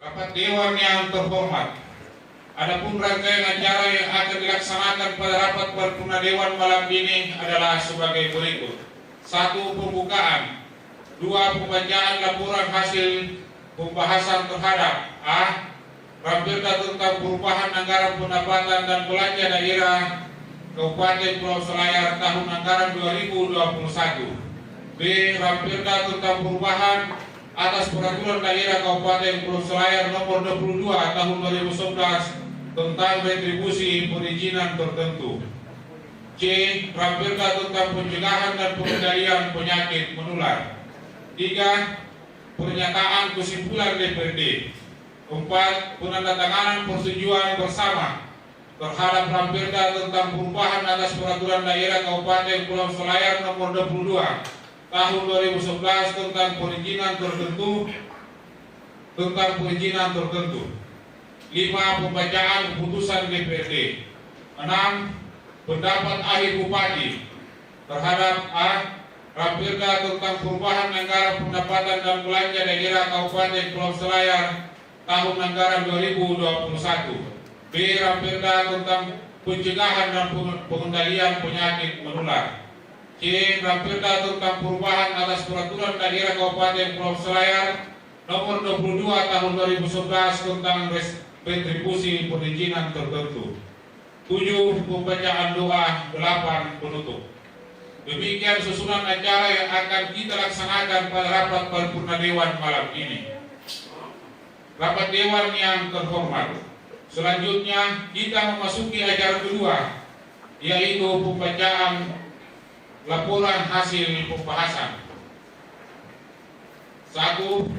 Rapat Dewan yang terhormat, adapun rangkaian acara yang akan dilaksanakan pada rapat paripurna Dewan malam ini adalah sebagai berikut. 1. Pembukaan. 2. Pembacaan laporan hasil pembahasan terhadap A. Raperda tentang perubahan anggaran pendapatan dan belanja daerah Kabupaten Pulau Selayar tahun anggaran 2021. B. Raperda tentang perubahan atas peraturan daerah Kabupaten Pulau Selayar nomor 22 tahun 2011 tentang retribusi perizinan tertentu. C. Raperda tentang pencegahan dan pengendalian penyakit menular. 3. Pernyataan kesimpulan DPRD. 4. Penandatanganan persetujuan bersama terhadap Raperda tentang perubahan atas peraturan daerah Kabupaten Pulau Selayar nomor 22 tahun 2011 tentang perizinan tertentu. 5. Pembacaan keputusan DPRD. 6. Pendapat akhir Bupati terhadap A. Raperda tentang perubahan anggaran pendapatan dan belanja daerah Kabupaten Pulau Selayar tahun anggaran 2021. B. Raperda tentang pencegahan dan pengendalian penyakit menular. C. Raperda tentang perubahan atas peraturan daerah Kabupaten Pulau Selayar nomor 22 tahun 2011 tentang retribusi perizinan tertentu. 7. Pembacaan doa. 8. Penutup. Demikian susunan acara yang akan kita laksanakan pada rapat paripurna Dewan malam ini. Rapat Dewan yang terhormat, selanjutnya kita memasuki acara kedua, yaitu pembacaan laporan hasil pembahasan. 1.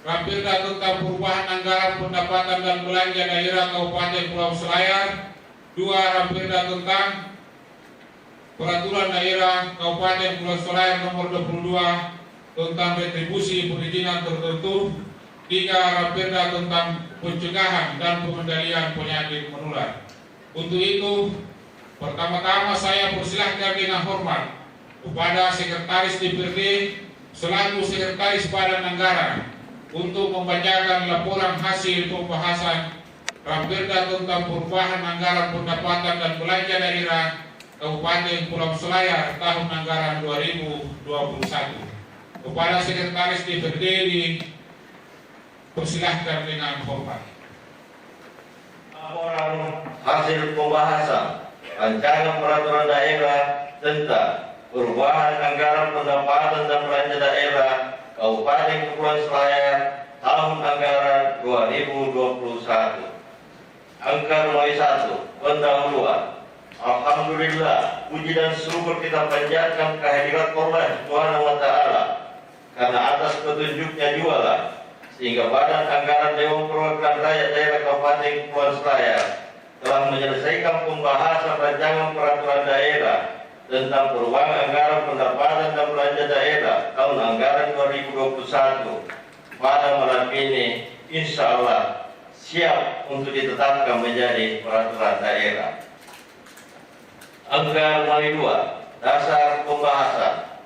Raperda tentang perubahan anggaran pendapatan dan belanja daerah Kabupaten Pulau Selayar. 2. Raperda tentang peraturan daerah Kabupaten Pulau Selayar nomor 22 tentang retribusi perizinan tertentu. 3. Raperda tentang pencegahan dan pengendalian penyakit menular. Untuk itu, pertama-tama saya persilahkan dengan hormat kepada Sekretaris DPRD selaku Sekretaris Badan Anggaran untuk membacakan laporan hasil pembahasan Raperda tentang perubahan anggaran pendapatan dan belanja daerah Kabupaten Pulau Selayar tahun anggaran 2021. Kepada Sekretaris DPRD dipersilahkan dengan hormat. Laporan hasil pembahasan rancangan peraturan daerah tentang perubahan anggaran pendapatan dan belanja daerah Kabupaten Kepulauan Selayar tahun anggaran 2021. Angka nomor 1, pendahuluan. Alhamdulillah, puji dan syukur kita panjatkan kehadirat Allah Subhanahu wa Ta'ala karena atas petunjuknya jualah sehingga Badan Anggaran Dewan Perwakilan Rakyat Daerah Kabupaten Kepulauan Selayar telah menyelesaikan pembahasan rancangan peraturan daerah tentang perubahan anggaran pendapatan dan belanja daerah tahun anggaran 2021. Pada malam ini, insya Allah siap untuk ditetapkan menjadi peraturan daerah. Angka nomor 2, dasar pembahasan.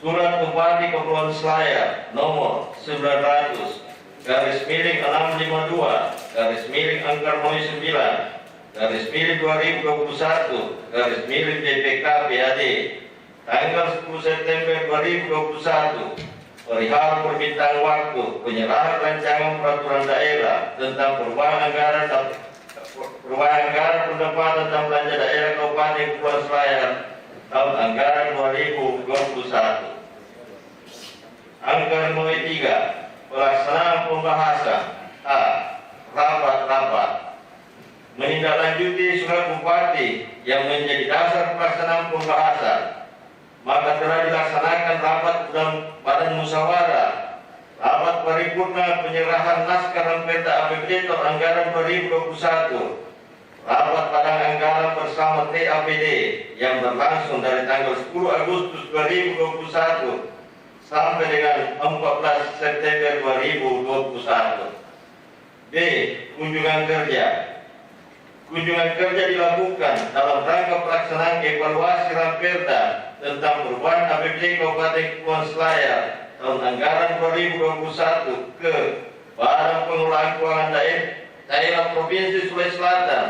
Surat Bupati Kepulauan Selayar nomor 900/652/9 2021/DPK-PAD tanggal 10 September 2021 perihal permintaan waktu penyerahan rancangan peraturan daerah tentang perubahan anggaran pendapatan dan belanja daerah Kabupaten Kepulauan Selayar tahun anggaran 2021. Angka nomor 3, pelaksanaan pembahasan. A. Rapat menindaklanjuti surat Bupati yang menjadi dasar pelaksanaan pembahasan, maka telah dilaksanakan rapat Badan Musyawarah, rapat paripurna penyerahan naskah Raperda APBD tahun anggaran 2021, rapat Badan Anggaran bersama TAPD yang berlangsung dari tanggal 10 Agustus 2021 sampai dengan 14 September 2021. B. Kunjungan kerja. Kunjungan kerja dilakukan dalam rangka pelaksanaan evaluasi Raperda tentang perubahan APBD Kabupaten Kepulauan Selayar tahun anggaran 2021 ke Badan Pengelolaan Pengelolaan Keuangan Daerah Provinsi Sulawesi Selatan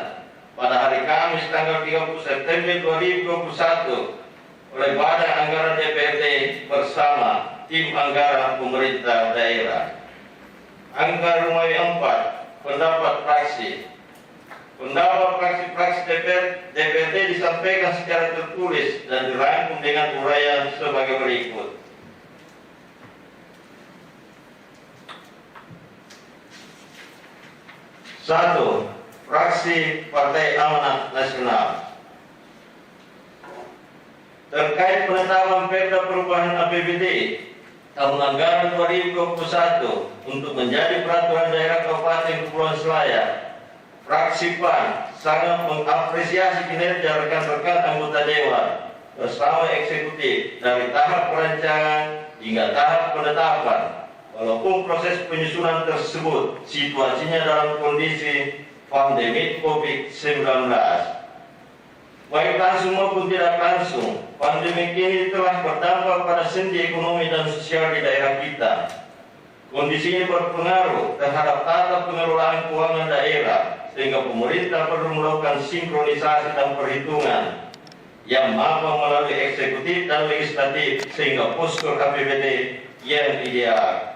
pada hari Kamis tanggal 30 September 2021 oleh Badan Anggaran DPRD bersama tim anggaran pemerintah daerah. Angka Rumawi 4, pendapat fraksi. Pendapat fraksi-fraksi DPRD disampaikan secara tertulis dan dirangkum dengan uraian sebagai berikut. Satu, fraksi Partai Amanat Nasional terkait penetapan perda perubahan APBD tahun anggaran 2021 untuk menjadi peraturan daerah Kabupaten Kepulauan Selayar. Fraksi PAN sangat mengapresiasi kinerja rekan-rekan anggota Dewan bersama eksekutif dari tahap perancangan hingga tahap penetapan. Walaupun proses penyusunan tersebut situasinya dalam kondisi pandemi COVID-19. Baik langsung maupun tidak langsung, pandemi ini telah berdampak pada sendi ekonomi dan sosial di daerah kita. Kondisi ini berpengaruh terhadap tata pengelolaan keuangan daerah, sehingga pemerintah perlu melakukan sinkronisasi dan perhitungan yang mampu melalui eksekutif dan legislatif sehingga postur APBD yang ideal.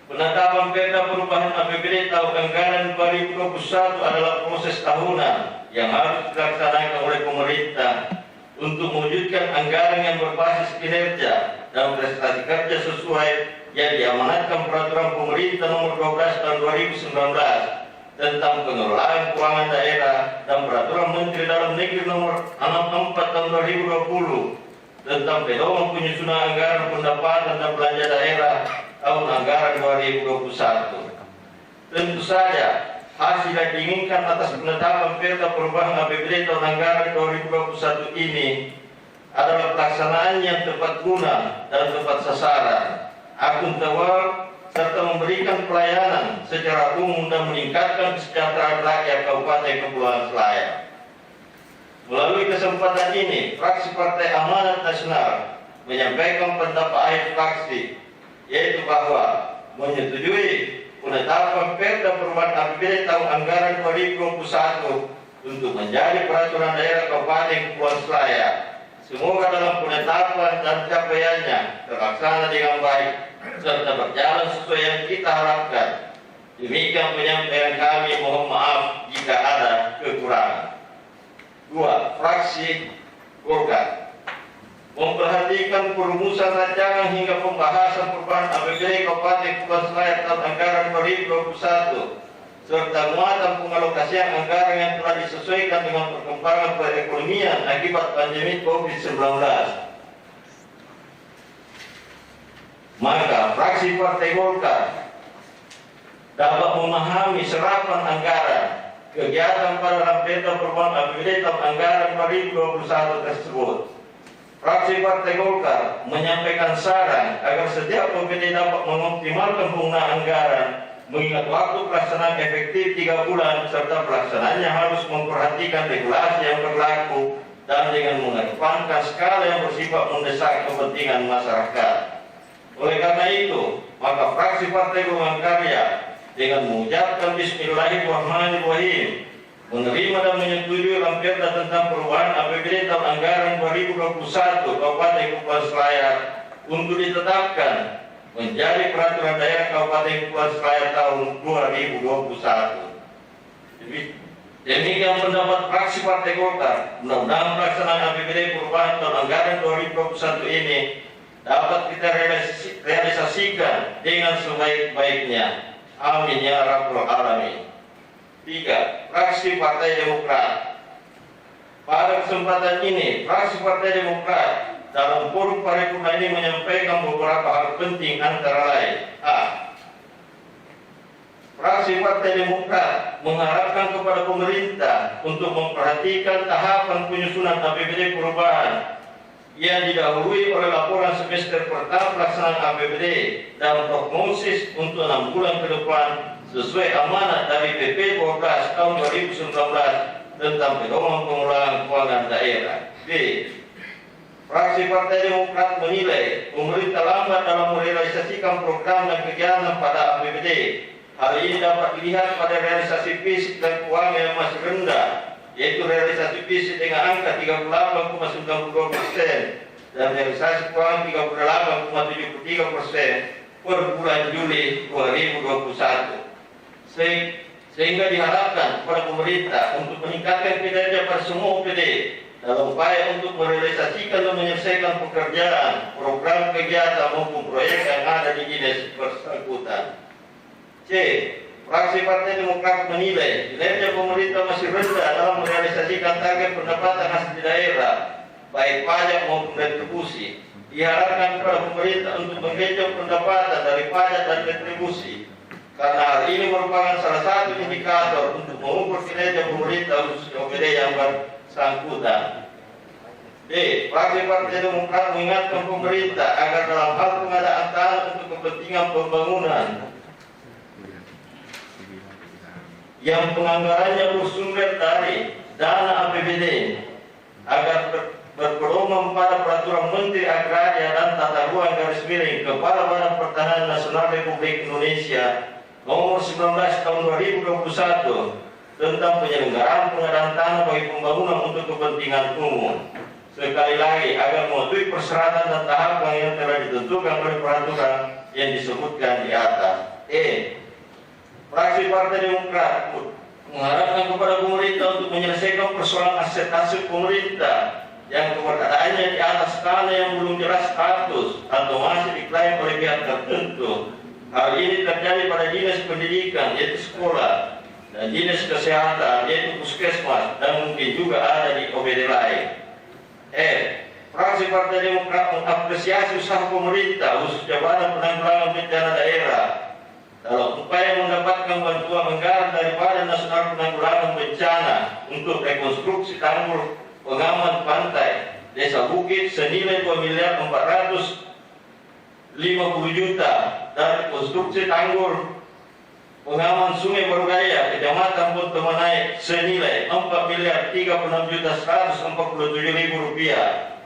Penetapan perda perubahan APBD tahun anggaran 2021 adalah proses tahunan yang harus dilaksanakan oleh pemerintah untuk mewujudkan anggaran yang berbasis kinerja dan prestasi kerja sesuai yang diamanatkan Peraturan Pemerintah Nomor 12 Tahun 2019 tentang pengelolaan keuangan daerah dan Peraturan Menteri Dalam Negeri Nomor 64 Tahun 2020 tentang pedoman penyusunan anggaran pendapatan dan belanja daerah tahun anggaran 2021. Tentu saja hasil yang diinginkan atas penetapan perda perubahan APBD tahun anggaran 2021 ini adalah pelaksanaan yang tepat guna dan tepat sasaran, akuntabel, serta memberikan pelayanan secara umum dan meningkatkan kesejahteraan rakyat Kabupaten Kepulauan Selayar. Melalui kesempatan ini, fraksi Partai Amanat Nasional menyampaikan pendapat akhir fraksi, yaitu bahwa menyetujui penetapan perda perubahan APBD tahun anggaran 2021 untuk menjadi peraturan daerah Kabupaten Kepulauan Selayar. Semoga dalam penetapan dan capaiannya terlaksana dengan baik serta berjalan sesuai yang kita harapkan. Demikian penyampaian kami, mohon maaf jika ada kekurangan. 2. Fraksi Golkar memperhatikan perumusan rancangan hingga pembahasan perubahan APBD Kabupaten Kepulauan Selayar tahun anggaran 2021 serta muatan pengalokasian anggaran yang telah disesuaikan dengan perkembangan perekonomian akibat pandemi COVID-19. Maka fraksi Partai Golkar dapat memahami serapan anggaran kegiatan pada dalam perda perubahan APBD tahun anggaran 2021 tersebut. Fraksi Partai Golkar menyampaikan saran agar setiap APBD dapat mengoptimalkan penggunaan anggaran mengingat waktu pelaksanaan efektif 3 bulan serta pelaksanaannya harus memperhatikan regulasi yang berlaku dan dengan mengedepankan skala yang bersifat mendesak kepentingan masyarakat. Oleh karena itu, maka fraksi Partai Golongan Karya dengan mengucapkan Bismillahirrahmanirrahim menerima dan menyetujui perda tentang perubahan APBD tahun anggaran 2021 Kabupaten Kepulauan Selayar untuk ditetapkan menjadi peraturan daerah Kabupaten Kepulauan Selayar tahun 2021. Demikian pendapat fraksi Partai Golkar. Mudah-mudahan pelaksanaan APBD perubahan tahun anggaran 2021 ini dapat kita realisasikan dengan sebaik-baiknya. Amin ya rabbal alamin. 3. Fraksi Partai Demokrat. Pada kesempatan ini, fraksi Partai Demokrat dalam forum paripurna ini menyampaikan beberapa hal penting antara lain. A. Fraksi Partai Demokrat mengharapkan kepada pemerintah untuk memperhatikan tahapan penyusunan APBD perubahan yang didahului oleh laporan semester pertama pelaksanaan APBD dan prognosis untuk 6 bulan ke depan sesuai amanat dari PP 12 tahun 2019 tentang pedoman pengelolaan keuangan daerah. B. Fraksi Partai Demokrat menilai pemerintah lambat dalam merealisasikan program dan kegiatan pada APBD Hal ini dapat dilihat pada realisasi fisik dan keuangan yang masih rendah, yaitu realisasi fisik dengan angka 38,92% dan realisasi keuangan 38,73% per bulan Juli 2021. Sehingga diharapkan kepada pemerintah untuk meningkatkan kinerja pada semua OPD dalam upaya untuk merealisasikan dan menyelesaikan pekerjaan, program kegiatan maupun proyek yang ada di dinas bersangkutan. C. Fraksi Partai Demokrat menilai kinerja pemerintah masih rendah dalam merealisasikan target pendapatan asli daerah, baik pajak maupun retribusi. Diharapkan kepada pemerintah untuk menggenjot pendapatan dari pajak dan retribusi, karena hal ini merupakan salah satu indikator untuk mengukur kinerja pemerintah khususnya OPD yang bersangkutan. D. Fraksi Partai Demokrat mengingatkan pemerintah agar dalam hal pengadaan tanah untuk kepentingan pembangunan yang penganggarannya bersumber dari dana APBD agar berpedoman pada peraturan Menteri Agraria dan Tata Ruang / Kepala Badan Pertanahan Nasional Republik Indonesia Nomor 19 Tahun 2021 tentang penyelenggaraan pengadaan tanah bagi pembangunan untuk kepentingan umum. Sekali lagi, agar mematuhi persyaratan dan tahapan yang telah ditentukan oleh peraturan yang disebutkan di atas. Fraksi Partai Demokrat mengharapkan kepada pemerintah untuk menyelesaikan persoalan aset-aset pemerintah yang keberadaannya di atas tanah yang belum jelas status atau masih diklaim oleh pihak tertentu. Hal ini terjadi pada dinas pendidikan yaitu sekolah dan dinas kesehatan yaitu puskesmas dan mungkin juga ada di OPD lain. Fraksi Partai Demokrat mengapresiasi usaha pemerintah khususnya Badan Penanggulangan Bencana Daerah dalam upaya mendapatkan bantuan anggaran dari Badan Nasional Penanggulangan Bencana untuk rekonstruksi tanggul pengaman pantai Desa Bukit senilai 2.450.000.000 dan rekonstruksi tanggul pengaman Sungai Barugaya Kecamatan Bonto Manai senilai 4.36.147.000 rupiah.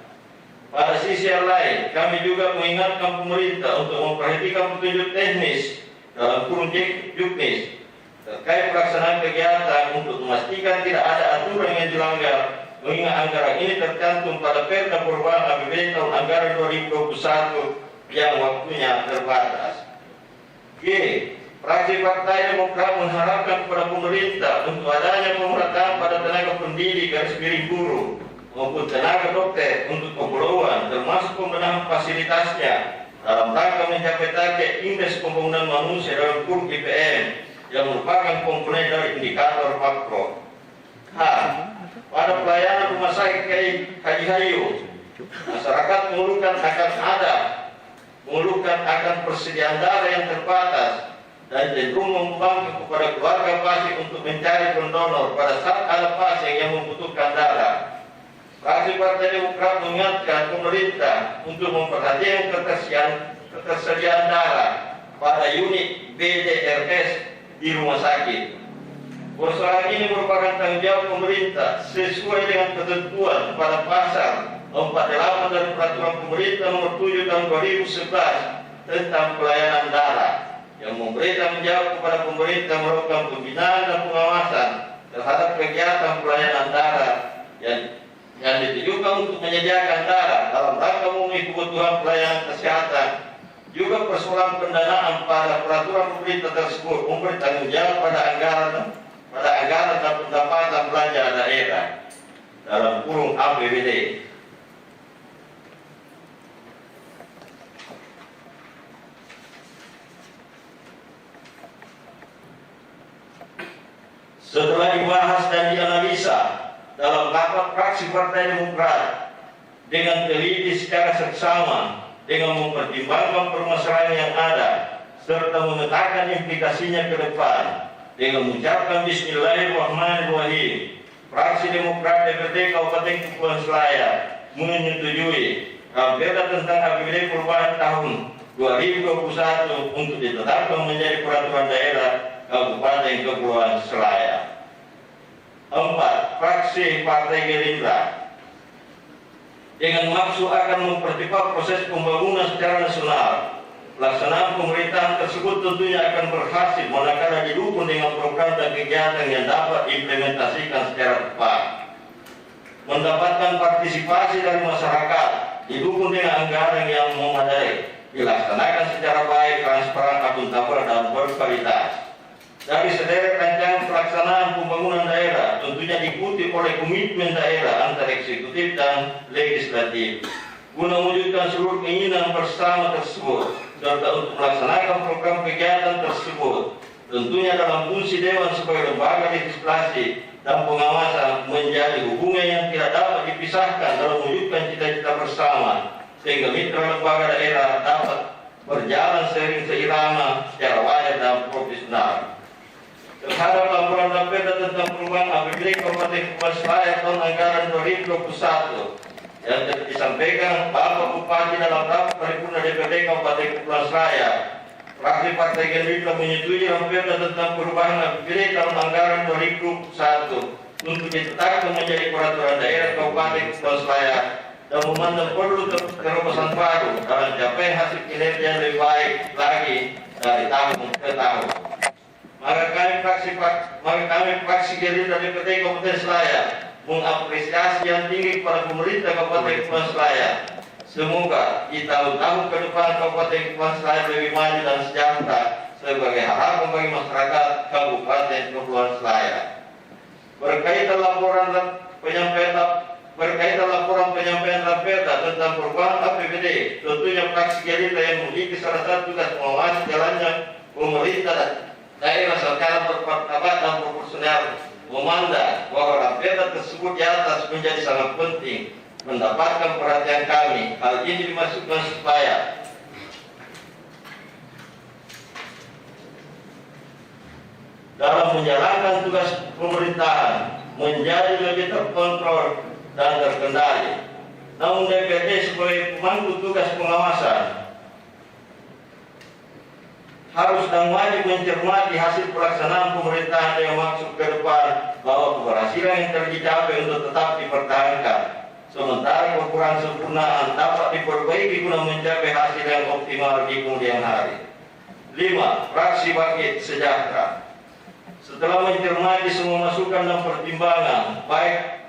Pada sisi yang lain, kami juga mengingatkan pemerintah untuk memperhatikan petunjuk teknis dalam kurun juknis terkait pelaksanaan kegiatan untuk memastikan tidak ada aturan yang dilanggar, mengingat anggaran ini tercantum pada Perda Perubahan APBD tahun anggaran 2021 yang waktunya terbatas. G. Fraksi Partai Demokrat mengharapkan kepada pemerintah untuk adanya pemerataan pada tenaga pendidik / guru maupun tenaga dokter untuk keperluan termasuk pembenahan fasilitasnya dalam rangka mencapai target indeks pembangunan manusia dalam kurun IPM yang merupakan komponen dari indikator makro. H. Pada pelayanan rumah sakit Haji Hayu, masyarakat mengeluhkan akan persediaan darah yang terbatas dan cenderung membangkit kepada keluarga pasien untuk mencari pendonor pada saat ada pasien yang membutuhkan darah. Fraksi Partai Demokrat mengingatkan pemerintah untuk memperhatikan ketersediaan darah pada unit BDRS di rumah sakit. Persoalan ini merupakan tanggung jawab pemerintah sesuai dengan ketentuan pada pasal 48 dari Peraturan Pemerintah Nomor 7 Tahun 2011 tentang pelayanan darah, yang memberi tanggung jawab kepada pemerintah melakukan pembinaan dan pengawasan terhadap kegiatan pelayanan darah yang ditujukan untuk menyediakan darah dalam rangka memenuhi kebutuhan pelayanan kesehatan. Juga persoalan pendanaan pada peraturan pemerintah tersebut memberi tanggung jawab pada anggaran dan pendapatan belanja daerah dalam kurung APBD. Setelah dibahas dan dianalisa dalam rapat fraksi Partai Demokrat dengan teliti secara seksama dengan mempertimbangkan permasalahan yang ada serta memetakan implikasinya ke depan dengan mengucapkan Bismillahirrahmanirrahim, fraksi Demokrat DPD Kabupaten Kepulauan Selayar menyetujui Perda tentang APBD perubahan tahun 2021 untuk ditetapkan menjadi peraturan daerah Kabupaten Kepulauan Selayar. 4. Fraksi Partai Gerindra dengan maksud akan mempercepat proses pembangunan secara nasional pelaksanaan pemerintahan tersebut tentunya akan berhasil manakala didukung dengan program dan kegiatan yang dapat diimplementasikan secara tepat. Mendapatkan partisipasi dari masyarakat, didukung dengan anggaran yang memadai, dilaksanakan secara baik, transparan, akuntabel, dan berkualitas. Dari sederet rancangan pelaksanaan pembangunan daerah tentunya diikuti oleh komitmen daerah antara eksekutif dan legislatif guna mewujudkan seluruh keinginan bersama tersebut, serta untuk melaksanakan program kegiatan tersebut tentunya dalam fungsi Dewan sebagai lembaga legislasi dan pengawasan menjadi hubungan yang tidak dapat dipisahkan dalam mewujudkan cita-cita bersama, sehingga mitra lembaga daerah dapat berjalan seiring seirama secara wajar dan profesional. Terhadap laporan Bapeda tentang perubahan APBD Kabupaten Kepulauan Selayar tahun anggaran 2021 yang disampaikan Bapak Bupati dalam rapat paripurna DPD Kabupaten Kepulauan Selayar, fraksi Partai Gerindra menyetujui Bapeda tentang perubahan APBD tahun anggaran 2021 untuk ditetapkan menjadi peraturan daerah Kabupaten Kepulauan Selayar dan memandang perlu terobosan baru dalam capaian hasil kinerja yang lebih baik lagi dari tahun ke tahun. Maka kami fraksi Gerindra DPD Kabupaten Selayar mengapresiasi yang tinggi kepada pemerintah Kabupaten Kepulauan Selayar. Semoga di tahun-tahun ke depan Kabupaten Kepulauan Selayar lebih maju dan sejahtera sebagai harapan bagi masyarakat Kabupaten Kepulauan Selayar. Berkaitan laporan penyampaian Bapeda tentang perubahan APBD, tentunya fraksi Gerindra yang memiliki salah satu tugas mengawasi jalannya pemerintah daerah secara bermartabat dan proporsional memandang bahwa Bapeda tersebut di atas menjadi sangat penting mendapatkan perhatian kami. Hal ini dimasukkan supaya dalam menjalankan tugas pemerintahan menjadi lebih terkontrol dan terkendali. Namun DPD sebagai pemangku tugas pengawasan harus dan wajib mencermati hasil pelaksanaan pemerintahan yang maksud ke depan bahwa keberhasilan yang telah dicapai untuk tetap dipertahankan, sementara kekurangan sempurnaan dapat diperbaiki guna mencapai hasil yang optimal di kemudian hari. 5. Fraksi Bangkit Sejahtera setelah mencermati semua masukan dan pertimbangan baik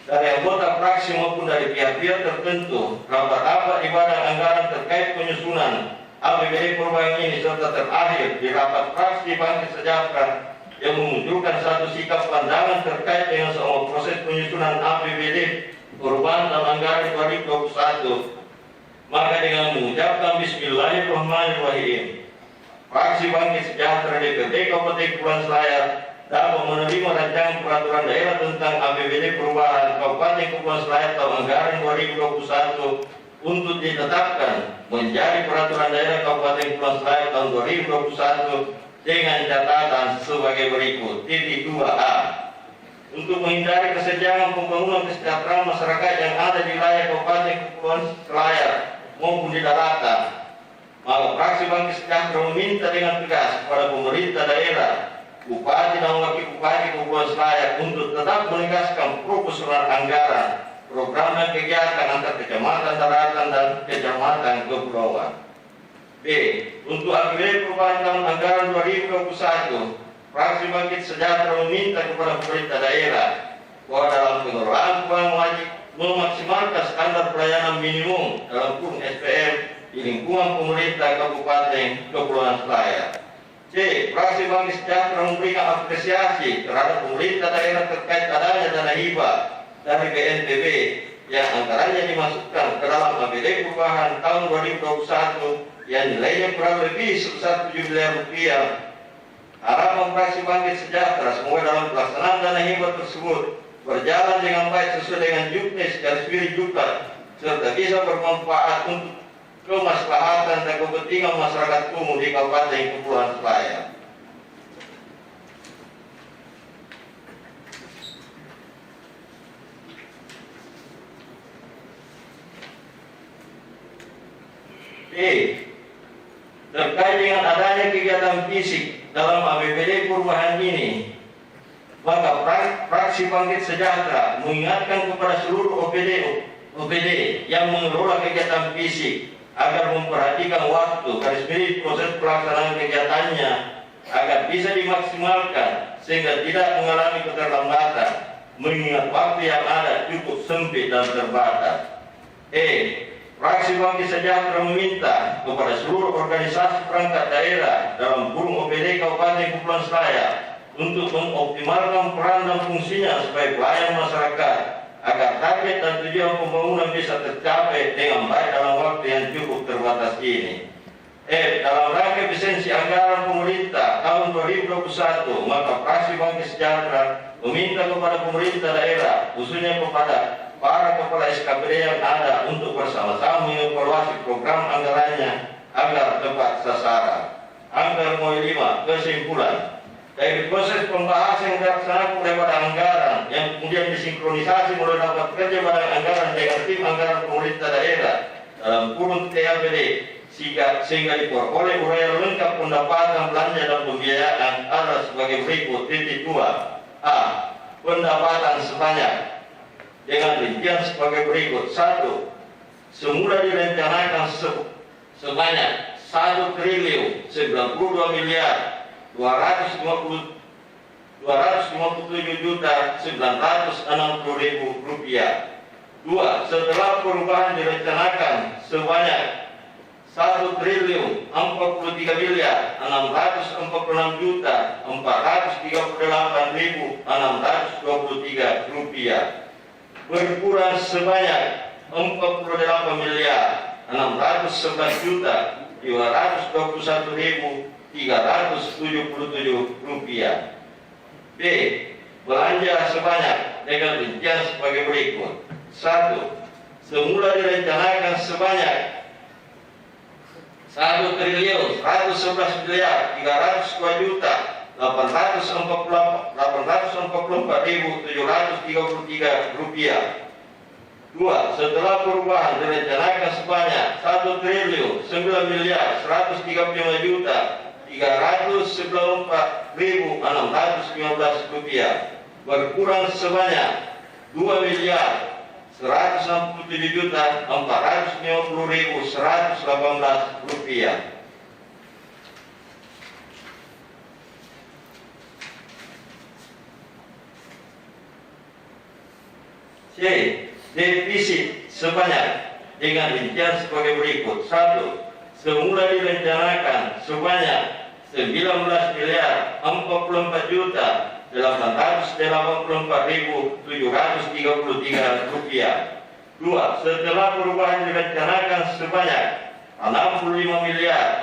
dari anggota fraksi maupun dari pihak-pihak tertentu, rapat-rapat di badan anggaran terkait penyusunan APBD perubahan ini serta terakhir di rapat fraksi Bangkit Sejahtera yang memunculkan satu sikap pandangan terkait dengan semua proses penyusunan APBD perubahan tahun anggaran 2021. Maka dengan mengucapkan Bismillahirrahmanirrahim, fraksi Bangkit Sejahtera DPD Kabupaten Kepulauan Selayar dapat menerima rancangan peraturan daerah tentang APBD perubahan Kabupaten Kepulauan Selayar tahun anggaran 2021 untuk ditetapkan menjadi peraturan daerah Kabupaten Kepulauan Selayar tahun 2021 dengan catatan sebagai berikut. Titik 2A. Untuk menghindari kesenjangan pembangunan kesejahteraan masyarakat yang ada di wilayah Kabupaten Kepulauan Selayar maupun di daratan, maka fraksi Bangkit Sejahtera meminta dengan tegas kepada pemerintah daerah, Bupati dan Wakil Bupati Kepulauan Selayar untuk tetap menegaskan proporsional anggaran program dan kegiatan antar kecamatan daratan dan kecamatan kepulauan. B. Untuk APBD perubahan tahun anggaran 2021, fraksi Bangkit Sejahtera meminta kepada pemerintah daerah bahwa dalam pengelolaan keuangan wajib memaksimalkan standar pelayanan minimum dalam kurung SPM di lingkungan pemerintah Kabupaten Kepulauan Selayar. C. Fraksi Bangkit Sejahtera memberikan apresiasi terhadap pemerintah daerah terkait adanya dana hibah dari BNPB yang anggarannya dimasukkan ke dalam APBD perubahan tahun 2021 yang nilainya kurang lebih sebesar 7 miliar rupiah. Harapan fraksi Bangkit Sejahtera semoga dalam pelaksanaan dana hibah tersebut berjalan dengan baik sesuai dengan juknis dan spirit juklat serta bisa bermanfaat untuk kemaslahatan dan kepentingan masyarakat umum di Kabupaten Kepulauan Selayar. Terkait dengan adanya kegiatan fisik dalam APBD perubahan ini, maka fraksi Bangkit Sejahtera mengingatkan kepada seluruh OPD yang mengelola kegiatan fisik agar memperhatikan waktu garis miring proses pelaksanaan kegiatannya agar bisa dimaksimalkan sehingga tidak mengalami keterlambatan mengingat waktu yang ada cukup sempit dan terbatas. Fraksi Bangkit Sejahtera meminta kepada seluruh organisasi perangkat daerah dalam kurung OPD Kabupaten Kepulauan Selayar untuk mengoptimalkan peran dan fungsinya sebagai pelayan masyarakat agar target dan tujuan pembangunan bisa tercapai dengan baik dalam waktu yang cukup terbatas ini. Dalam rangka efisiensi anggaran pemerintah tahun 2021, maka Fraksi Bangkit Sejahtera meminta kepada pemerintah daerah, khususnya kepada para kepala SKPD yang ada untuk bersama-sama mengevaluasi program anggarannya agar tepat sasaran. Angka 5, kesimpulan. Dari proses pembahasan yang dilaksanakan oleh badan anggaran yang kemudian disinkronisasi melalui rapat kerja badan anggaran dengan tim anggaran pemerintah daerah dalam kurun TAPD sehingga diperoleh uraian lengkap pendapatan belanja dan pembiayaan adalah sebagai berikut. Titik 2. A. Pendapatan sebanyak dengan rincian sebagai berikut. 1. Semula direncanakan sebanyak 1 triliun 92 miliar 257.960.000 rupiah. 2. Setelah perubahan direncanakan sebanyak 1 triliun 43 miliar 640.438.623 rupiah, berkurang sebanyak 48 miliar 611.221.377 rupiah. B. Belanja sebanyak dengan rincian sebagai berikut. 1. Semula direncanakan sebanyak 1 triliun 111 miliar 324.733 rupiah. 2. Setelah perubahan direncanakan sebanyak 1 triliun 9 miliar 135.394.615 rupiah, berkurang sebanyak 2 miliar 167.450.118 rupiah. C. Defisit sebanyak dengan rincian sebagai berikut. 1. Semula direncanakan sebanyak 19 miliar 44.884.733 rupiah. 2. Setelah perubahan direncanakan sebanyak 65 miliar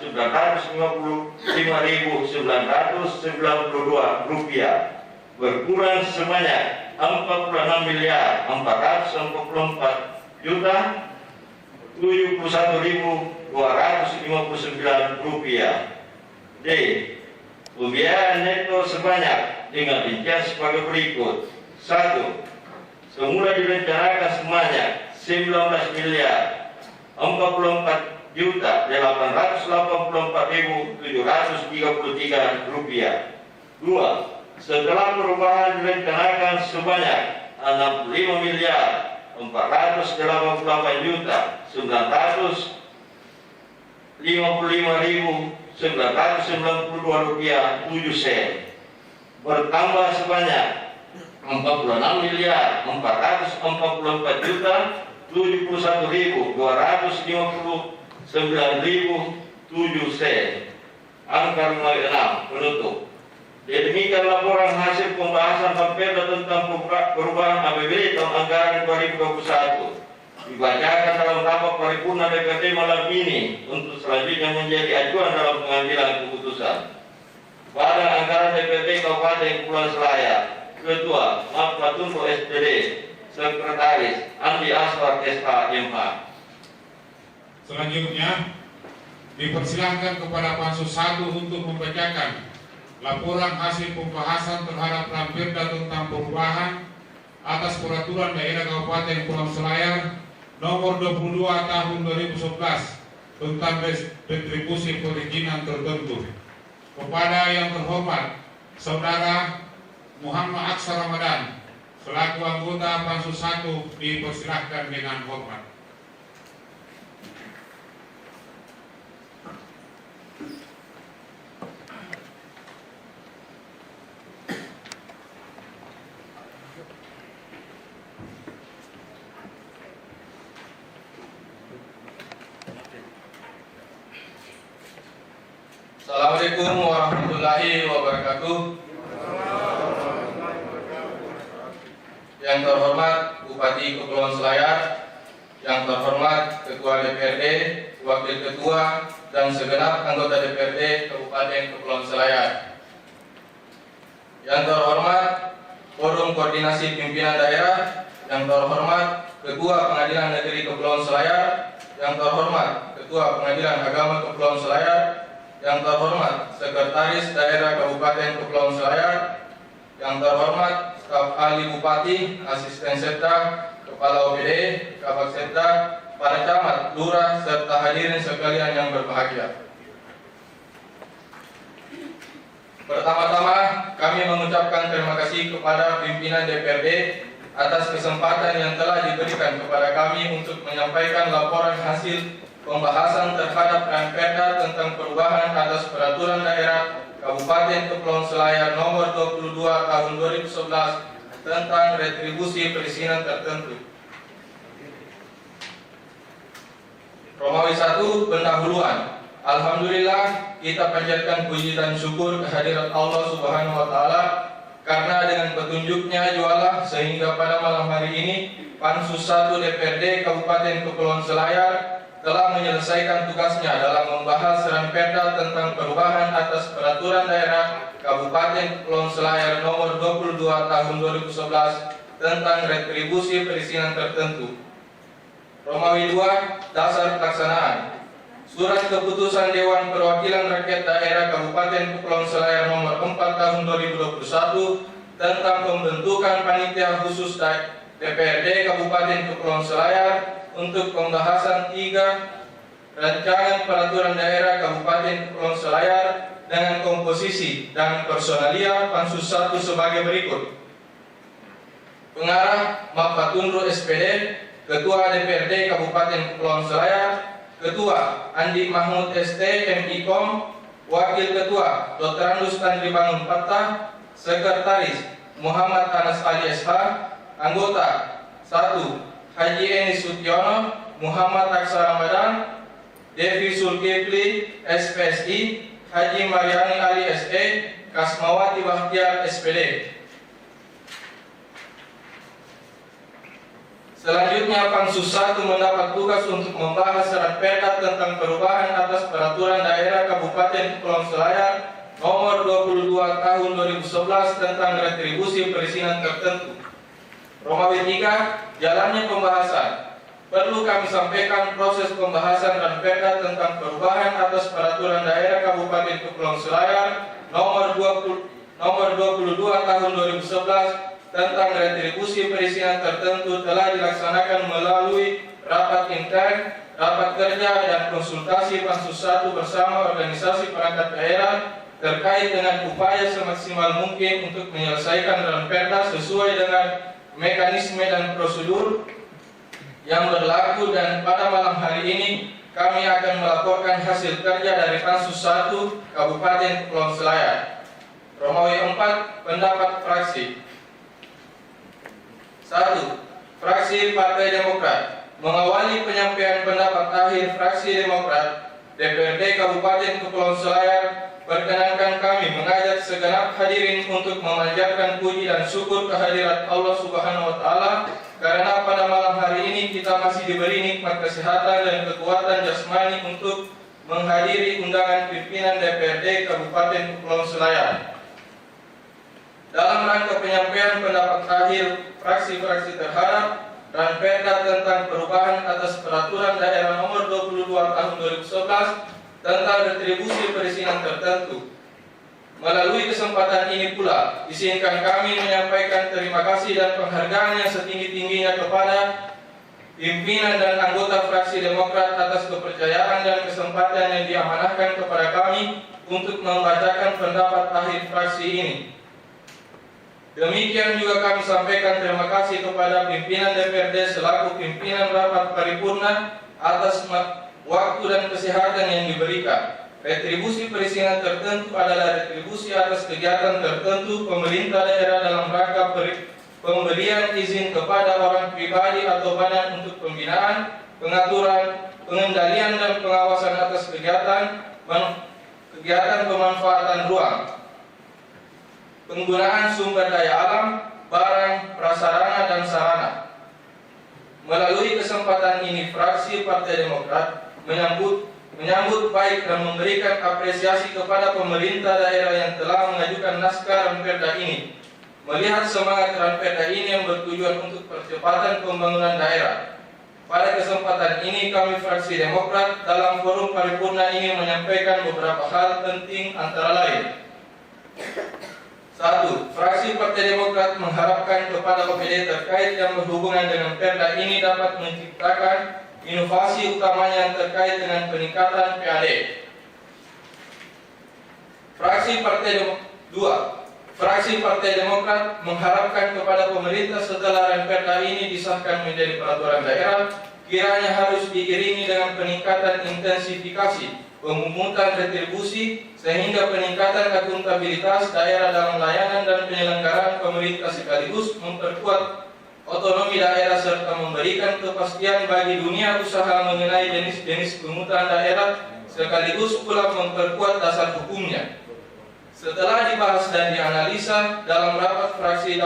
485.955.992 rupiah, berkurang sebanyak 46 miliar 464.071.259 rupiah. D. Pembiayaan neto sebanyak dengan rincian sebagai berikut. 1. Semula direncanakan sebanyak 19 miliar 44.884.733 rupiah. 2. Setelah perubahan direncanakan sebanyak 65 miliar 488.955.992 rupiah 7 sen, bertambah sebanyak 46 miliar 441.259.007 sen. Angka 56 penutup. Demikian laporan hasil pembahasan Bapeda tentang perubahan APBD tahun anggaran 2021 dibacakan dalam rapat paripurna DPRD malam ini untuk selanjutnya menjadi acuan dalam pengambilan keputusan. Badan Anggaran DPRD Kabupaten Kepulauan Selayar, Ketua Mapatunto SPD, Sekretaris Andi Aswar SH MH. Selanjutnya dipersilahkan kepada Pansus 1 untuk membacakan laporan hasil pembahasan terhadap Raperda tentang perubahan atas peraturan daerah Kabupaten Kepulauan Selayar nomor 22 tahun 2011 tentang retribusi perizinan tertentu. Kepada yang terhormat Saudara Muhammad Aksa Ramadan selaku anggota Pansus 1 dipersilahkan dengan hormat. Assalamualaikum warahmatullahi wabarakatuh. Yang terhormat Bupati Kepulauan Selayar, yang terhormat Ketua DPRD, Wakil Ketua, dan segenap anggota DPRD Kabupaten Kepulauan Selayar. Yang terhormat Forum Koordinasi Pimpinan Daerah, yang terhormat Ketua Pengadilan Negeri Kepulauan Selayar, yang terhormat Ketua Pengadilan Agama Kepulauan Selayar, yang terhormat Sekretaris Daerah Kabupaten Kepulauan Selayar, yang terhormat staf ahli Bupati, Asisten Sekda, Kepala OPD, Kabak Sekda, para camat, lurah, serta hadirin sekalian yang berbahagia. Pertama-tama, kami mengucapkan terima kasih kepada pimpinan DPRD atas kesempatan yang telah diberikan kepada kami untuk menyampaikan laporan hasil pembahasan terhadap Ranperda tentang perubahan atas peraturan daerah Kabupaten Kepulauan Selayar nomor 22 tahun 2011 tentang retribusi perizinan tertentu. Romawi 1 pendahuluan. Alhamdulillah, kita panjatkan puji dan syukur kehadirat Allah Subhanahu wa taala karena dengan petunjuknya jualah sehingga pada malam hari ini Pansus 1 DPRD Kabupaten Kepulauan Selayar telah menyelesaikan tugasnya dalam membahas Ranperda tentang perubahan atas peraturan daerah Kabupaten Kepulauan Selayar nomor 22 tahun 2011 tentang retribusi perizinan tertentu. Romawi 2 dasar pelaksanaan. Surat keputusan Dewan Perwakilan Rakyat Daerah Kabupaten Kepulauan Selayar nomor 4 tahun 2021 tentang pembentukan panitia khusus DPRD Kabupaten Kepulauan Selayar untuk pembahasan 3 rancangan peraturan daerah Kabupaten Kepulauan Selayar dengan komposisi dan personalia Pansus 1 sebagai berikut. Pengarah Mapatunru SPD, Ketua DPRD Kabupaten Kepulauan Selayar, Ketua Andi Mahmud ST MIKOM, Wakil Ketua Dr. Andus Tandri Bangun Patah, Sekretaris Muhammad Anas Ali SH, Anggota 1 Haji Eni Sutiono, Muhammad Aksa Ramadan, Devi Zulkifli SPSI, Haji Mariani Ali SE, Kasmawati Bahtiar SPD. Selanjutnya Pansus 1 mendapat tugas untuk membahas Ranperda tentang perubahan atas peraturan daerah Kabupaten Kepulauan Selayar nomor 22 tahun 2011 tentang retribusi perizinan tertentu. Romawi 3 jalannya pembahasan. Perlu kami sampaikan proses pembahasan Ranperda tentang perubahan atas peraturan daerah Kabupaten Kepulauan Selayar nomor 22 tahun 2011 tentang retribusi perizinan tertentu telah dilaksanakan melalui rapat intern, rapat kerja dan konsultasi Pansus 1 bersama organisasi perangkat daerah terkait dengan upaya semaksimal mungkin untuk menyelesaikan Ranperda sesuai dengan mekanisme dan prosedur yang berlaku, dan pada malam hari ini kami akan melaporkan hasil kerja dari Pansus 1 Kabupaten Kepulauan Selayar. Romawi 4 pendapat fraksi. 1. Fraksi Partai Demokrat. Mengawali penyampaian pendapat akhir fraksi Demokrat DPRD Kabupaten Kepulauan Selayar, perkenankan kami mengajak segenap hadirin untuk memanjatkan puji dan syukur kehadirat Allah Subhanahu wa taala karena pada malam hari ini kita masih diberi nikmat kesehatan dan kekuatan jasmani untuk menghadiri undangan pimpinan DPRD Kabupaten Kepulauan Selayar. Dalam rangka penyampaian pendapat akhir fraksi-fraksi terhadap Ranperda tentang perubahan atas peraturan daerah nomor 22 tahun 2011 tentang retribusi perizinan tertentu. Melalui kesempatan ini pula, izinkan kami menyampaikan terima kasih dan penghargaan yang setinggi-tingginya kepada pimpinan dan anggota fraksi Demokrat atas kepercayaan dan kesempatan yang diamanahkan kepada kami untuk membacakan pendapat akhir fraksi ini. Demikian juga kami sampaikan terima kasih kepada pimpinan DPRD selaku pimpinan rapat paripurna atas waktu dan kesehatan yang diberikan. Retribusi perizinan tertentu adalah retribusi atas kegiatan tertentu pemerintah daerah dalam rangka pemberian izin kepada orang pribadi atau badan untuk pembinaan, pengaturan, pengendalian dan pengawasan atas kegiatan pemanfaatan ruang, penggunaan sumber daya alam, barang, prasarana dan sarana. Melalui kesempatan ini, fraksi Partai Demokrat menyambut baik dan memberikan apresiasi kepada pemerintah daerah yang telah mengajukan naskah Ranperda ini. Melihat semangat Ranperda ini yang bertujuan untuk percepatan pembangunan daerah. Pada kesempatan ini kami fraksi Demokrat dalam forum paripurna ini menyampaikan beberapa hal penting antara lain. 1. Fraksi Partai Demokrat mengharapkan kepada OPD terkait yang berhubungan dengan Perda ini dapat menciptakan inovasi utamanya yang terkait dengan peningkatan PAD. Fraksi Partai Demokrat mengharapkan kepada pemerintah setelah Ranperda ini disahkan menjadi peraturan daerah, kiranya harus diiringi dengan peningkatan intensifikasi pemungutan retribusi sehingga peningkatan akuntabilitas daerah dalam layanan dan penyelenggaraan pemerintah sekaligus memperkuat otonomi daerah serta memberikan kepastian bagi dunia usaha mengenai jenis-jenis pemungutan daerah sekaligus pula memperkuat dasar hukumnya. Setelah dibahas dan dianalisa dalam rapat fraksi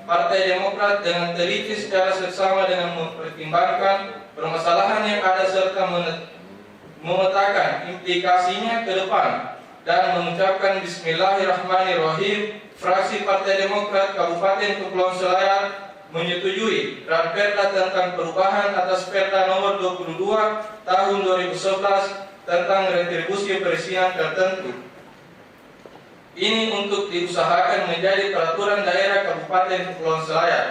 Partai Demokrat dengan teliti secara seksama dengan mempertimbangkan permasalahan yang ada serta memetakan implikasinya ke depan dan mengucapkan Bismillahirrahmanirrahim, fraksi Partai Demokrat Kabupaten Kepulauan Selayar menyetujui Ranperda tentang perubahan atas Perda nomor 22 tahun 2011 tentang retribusi perizinan tertentu. Ini untuk diusahakan menjadi peraturan daerah Kabupaten Kepulauan Selayar.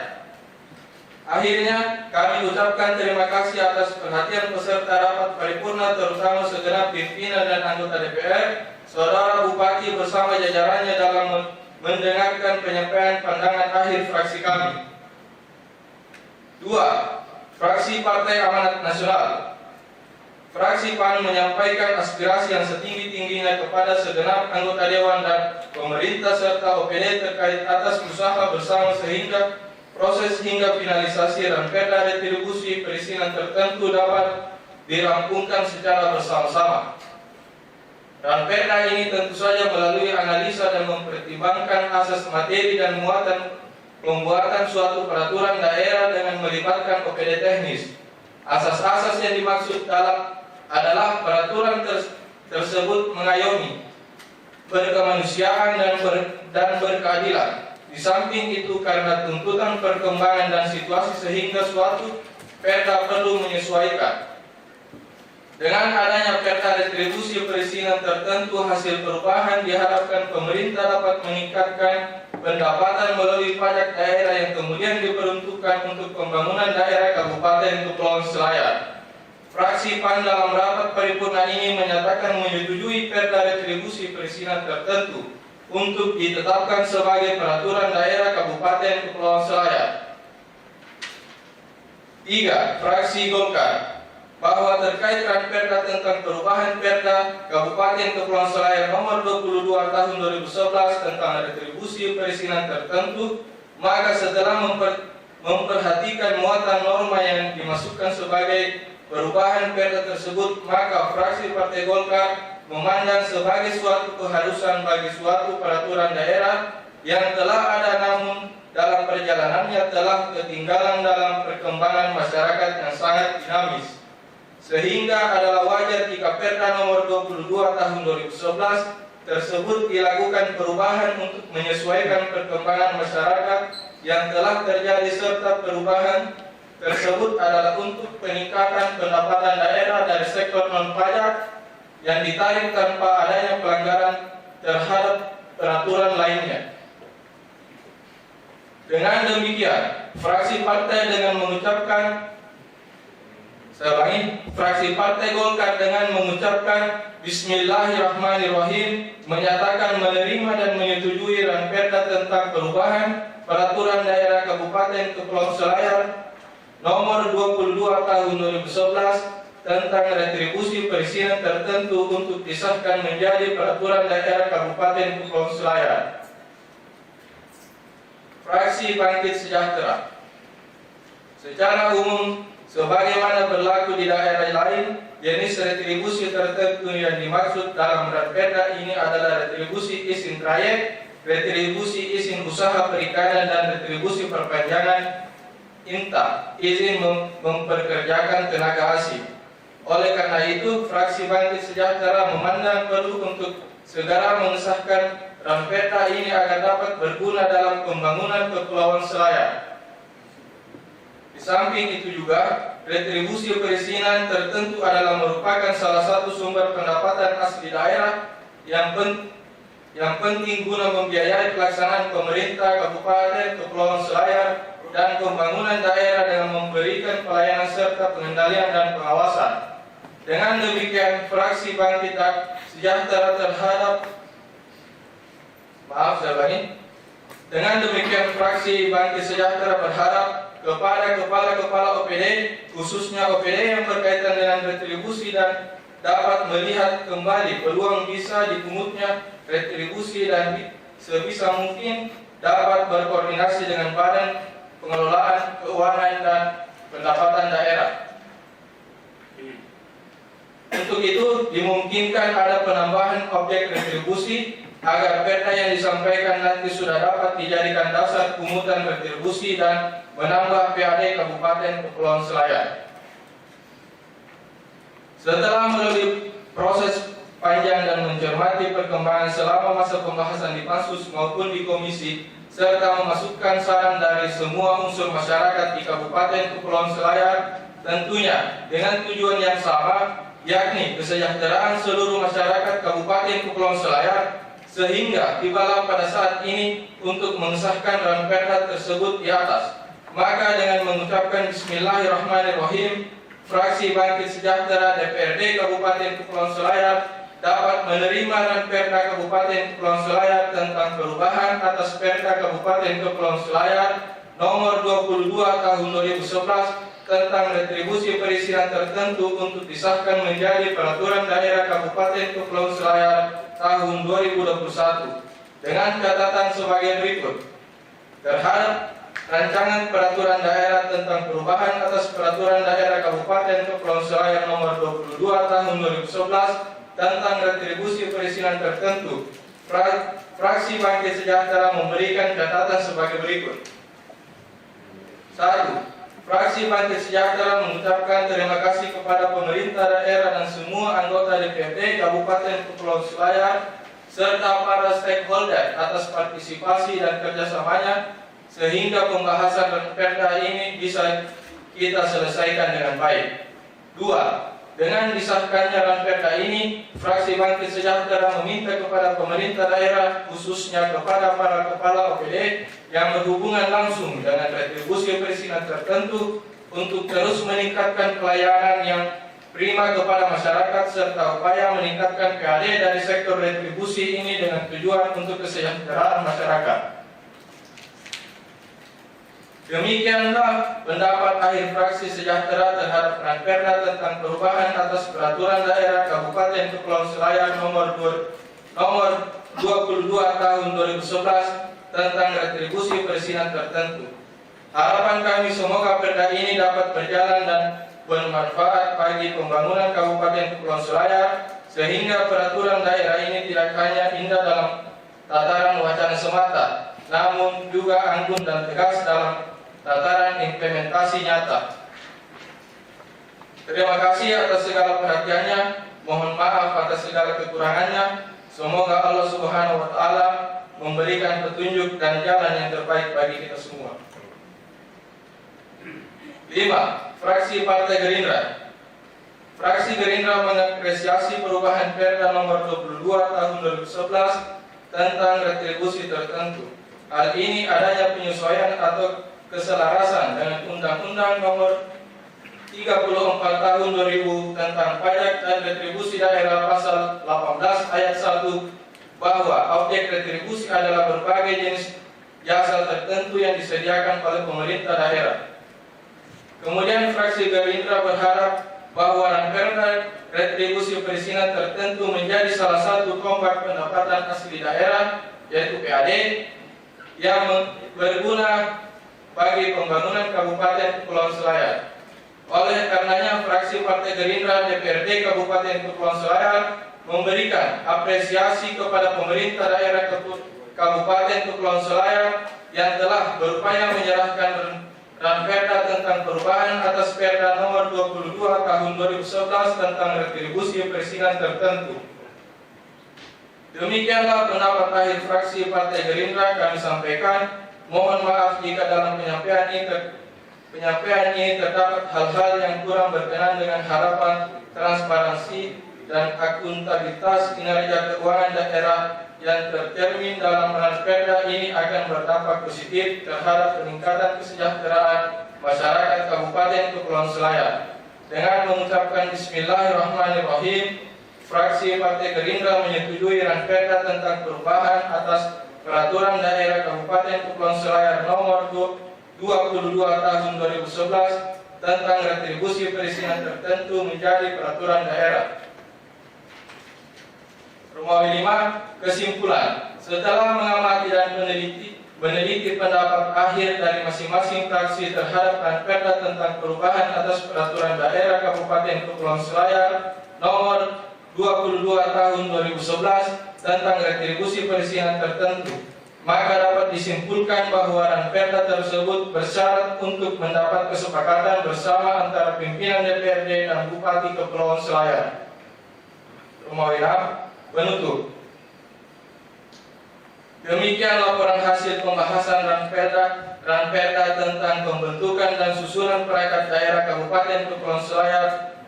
Akhirnya, kami ucapkan terima kasih atas perhatian peserta rapat paripurna terutama segenap pimpinan dan anggota DPR, Saudara Bupati bersama jajarannya dalam mendengarkan penyampaian pandangan akhir fraksi kami. 2. Fraksi Partai Amanat Nasional. Fraksi PAN menyampaikan aspirasi yang setinggi-tingginya kepada segenap anggota Dewan dan pemerintah serta OPD terkait atas usaha bersama sehingga proses hingga finalisasi Ranperda retribusi perizinan tertentu dapat dirampungkan secara bersama-sama. Ranperda ini tentu saja melalui analisa dan mempertimbangkan asas materi dan muatan pembuatan suatu peraturan daerah dengan melibatkan OPD teknis. Asas-asas yang dimaksud adalah peraturan tersebut mengayomi, berkemanusiaan dan berkeadilan. Di samping itu karena tuntutan perkembangan dan situasi sehingga suatu Perda perlu menyesuaikan. Dengan adanya Perda retribusi perizinan tertentu hasil perubahan diharapkan pemerintah dapat meningkatkan pendapatan melalui pajak daerah yang kemudian diperuntukkan untuk pembangunan daerah Kabupaten Kepulauan Selayar. Fraksi PAN dalam rapat paripurna ini menyatakan menyetujui Perda retribusi perizinan tertentu untuk ditetapkan sebagai peraturan daerah Kabupaten Kepulauan Selayar. 3. Fraksi Golkar bahwa terkait Ranperda tentang perubahan Perda Kabupaten Kepulauan Selayar nomor 22 tahun 2011 tentang retribusi perizinan tertentu, maka setelah memperhatikan muatan norma yang dimasukkan sebagai perubahan Perda tersebut, maka fraksi Partai Golkar memandang sebagai suatu keharusan bagi suatu peraturan daerah yang telah ada namun dalam perjalanannya telah ketinggalan dalam perkembangan masyarakat yang sangat dinamis. Sehingga adalah wajar jika Perda nomor 22 tahun 2011 tersebut dilakukan perubahan untuk menyesuaikan perkembangan masyarakat yang telah terjadi serta perubahan tersebut adalah untuk peningkatan pendapatan daerah dari sektor non-pajak yang ditarik tanpa adanya pelanggaran terhadap peraturan lainnya. Dengan demikian, fraksi partai dengan mengucapkan fraksi Partai Golkar dengan mengucapkan Bismillahirrahmanirrahim menyatakan menerima dan menyetujui Ranperda tentang perubahan peraturan daerah Kabupaten Kepulauan Selayar nomor 22 tahun 2011 tentang retribusi perizinan tertentu untuk disahkan menjadi peraturan daerah Kabupaten Kepulauan Selayar. Fraksi Bangkit Sejahtera. Secara umum, sebagaimana berlaku di daerah lain, jenis retribusi tertentu yang dimaksud dalam Ranperda ini adalah retribusi izin trayek, retribusi izin usaha perikanan, dan retribusi perpanjangan INTA, izin memperkerjakan tenaga asing. Oleh karena itu, fraksi Bangkit Sejahtera memandang perlu untuk segera mengesahkan Ranperda ini agar dapat berguna dalam pembangunan Kepulauan Selayar. Di samping itu juga, retribusi perizinan tertentu adalah merupakan salah satu sumber pendapatan asli daerah yang penting guna membiayai pelaksanaan pemerintah Kabupaten Kepulauan Selayar dan pembangunan daerah dengan memberikan pelayanan serta pengendalian dan pengawasan. Dengan demikian, fraksi Bangkit Sejahtera Dengan demikian, fraksi Bangkit Sejahtera berharap kepada kepala-kepala OPD, khususnya OPD yang berkaitan dengan retribusi, dan dapat melihat kembali peluang bisa dipungutnya retribusi dan sebisa mungkin dapat berkoordinasi dengan Badan Pengelolaan Keuangan dan Pendapatan Daerah. Untuk itu, dimungkinkan ada penambahan objek retribusi agar perda yang disampaikan nanti sudah dapat dijadikan dasar pungutan retribusi dan menambah PAD Kabupaten Kepulauan Selayar. Setelah melalui proses panjang dan mencermati perkembangan selama masa pembahasan di Pansus maupun di Komisi, serta memasukkan saran dari semua unsur masyarakat di Kabupaten Kepulauan Selayar, tentunya dengan tujuan yang sama, yakni kesejahteraan seluruh masyarakat Kabupaten Kepulauan Selayar, sehingga tibalah pada saat ini untuk mengesahkan Ranperda tersebut di atas. Maka dengan mengucapkan Bismillahirrahmanirrahim, fraksi Bangkit Sejahtera DPRD Kabupaten Kepulauan Selayar dapat menerima Ranperda Kabupaten Kepulauan Selayar tentang perubahan atas Perda Kabupaten Kepulauan Selayar nomor 22 tahun 2011 tentang retribusi perizinan tertentu untuk disahkan menjadi peraturan daerah Kabupaten Kepulauan Selayar tahun 2021 dengan catatan sebagai berikut. Terhadap rancangan peraturan daerah tentang perubahan atas peraturan daerah Kabupaten Kepulauan Selayar nomor 22 tahun 2011 tentang retribusi perizinan tertentu, fraksi Bangkit Sejahtera memberikan catatan sebagai berikut. 1. Fraksi Bangkit Sejahtera mengucapkan terima kasih kepada pemerintah daerah dan semua anggota DPRD Kabupaten Kepulauan Selayar serta para stakeholder atas partisipasi dan kerjasamanya sehingga pembahasan Ranperda ini bisa kita selesaikan dengan baik. 2. Dengan disahkannya Ranperda ini, fraksi Bangkit Sejahtera meminta kepada pemerintah daerah, khususnya kepada para kepala OPD yang berhubungan langsung dengan retribusi perizinan tertentu, untuk terus meningkatkan pelayanan yang prima kepada masyarakat serta upaya meningkatkan PAD dari sektor retribusi ini dengan tujuan untuk kesejahteraan masyarakat. Demikianlah pendapat akhir fraksi Sejahtera terhadap Ranperda tentang perubahan atas peraturan daerah Kabupaten Kepulauan Selayar nomor 22 tahun 2011 tentang retribusi perizinan tertentu. Harapan kami semoga perda ini dapat berjalan dan bermanfaat bagi pembangunan Kabupaten Kepulauan Selayar, sehingga peraturan daerah ini tidak hanya indah dalam tataran wacana semata, namun juga anggun dan tegas dalam tataran implementasi nyata. Terima kasih atas segala perhatiannya. Mohon maaf atas segala kekurangannya. Semoga Allah Subhanahu wa Ta'ala memberikan petunjuk dan jalan yang terbaik bagi kita semua. 5. Fraksi Partai Gerindra. Fraksi Gerindra mengapresiasi perubahan Perda nomor 22 tahun 2011 tentang retribusi tertentu. Hal ini adanya penyesuaian atau keselarasan dengan Undang-Undang nomor 34 tahun 2000 tentang pajak dan retribusi daerah pasal 18 ayat 1 bahwa objek retribusi adalah berbagai jenis jasa tertentu yang disediakan oleh pemerintah daerah. Kemudian fraksi Gerindra berharap bahwa Ranperda retribusi perizinan tertentu menjadi salah satu tonggak pendapatan asli daerah, yaitu PAD, yang berguna bagi pembangunan Kabupaten Kepulauan Selayar. Oleh karenanya, fraksi Partai Gerindra DPRD Kabupaten Kepulauan Selayar memberikan apresiasi kepada pemerintah daerah Kabupaten Kepulauan Selayar yang telah berupaya menyerahkan Ranperda tentang perubahan atas Perda nomor 22 tahun 2011 tentang retribusi perizinan tertentu. Demikianlah pendapat akhir fraksi Partai Gerindra kami sampaikan. Mohon maaf jika dalam penyampaian ini terdapat hal-hal yang kurang berkenan dengan harapan transparansi dan akuntabilitas kinerja keuangan daerah yang tercermin dalam Ranperda ini akan berdampak positif terhadap peningkatan kesejahteraan masyarakat Kabupaten Kepulauan Selayar. Dengan mengucapkan Bismillahirrahmanirrahim, fraksi Partai Gerindra menyetujui Ranperda tentang perubahan atas Peraturan Daerah Kabupaten Kepulauan Selayar nomor 22 tahun 2011 tentang retribusi perizinan tertentu menjadi peraturan daerah. Romawi 5, kesimpulan. Setelah mengamati dan meneliti pendapat akhir dari masing-masing fraksi terhadap Ranperda tentang perubahan atas peraturan daerah Kabupaten Kepulauan Selayar nomor 22 tahun 2011 tentang retribusi perizinan tertentu, maka dapat disimpulkan bahwa Ranperda tersebut bersyarat untuk mendapat kesepakatan bersama antara pimpinan DPRD dan Bupati Kepulauan Selayar. Romawi 6, penutup. Demikian laporan hasil pembahasan Ranperda tentang pembentukan dan susunan perangkat daerah Kabupaten Kepulauan Selayar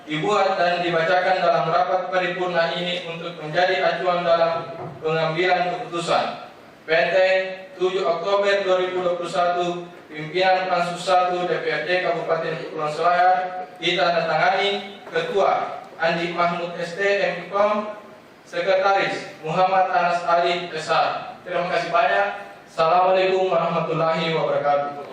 dibuat dan dibacakan dalam rapat paripurna ini untuk menjadi acuan dalam pengambilan keputusan. PT 7 Oktober 2021, pimpinan Pansus 1 DPRD Kabupaten Kepulauan Selayar ditandatangani Ketua Andi Mahmud ST MKOM, Sekretaris Muhammad Anas Ali SH. Terima kasih banyak. Assalamualaikum warahmatullahi wabarakatuh.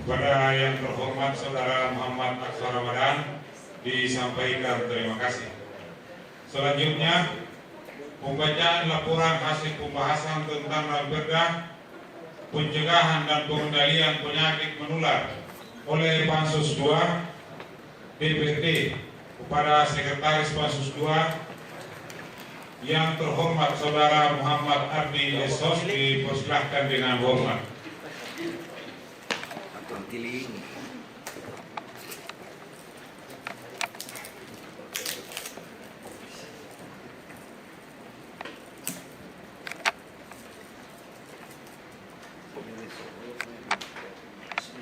Kepada yang terhormat Saudara Muhammad Aksar Ramadan disampaikan terima kasih. Selanjutnya, pembacaan laporan hasil pembahasan tentang Ranperda pencegahan dan pengendalian penyakit menular oleh Pansus 2 DPRD kepada Sekretaris Pansus 2 yang terhormat Saudara Muhammad Abdi Esos dipersilahkan dengan hormat.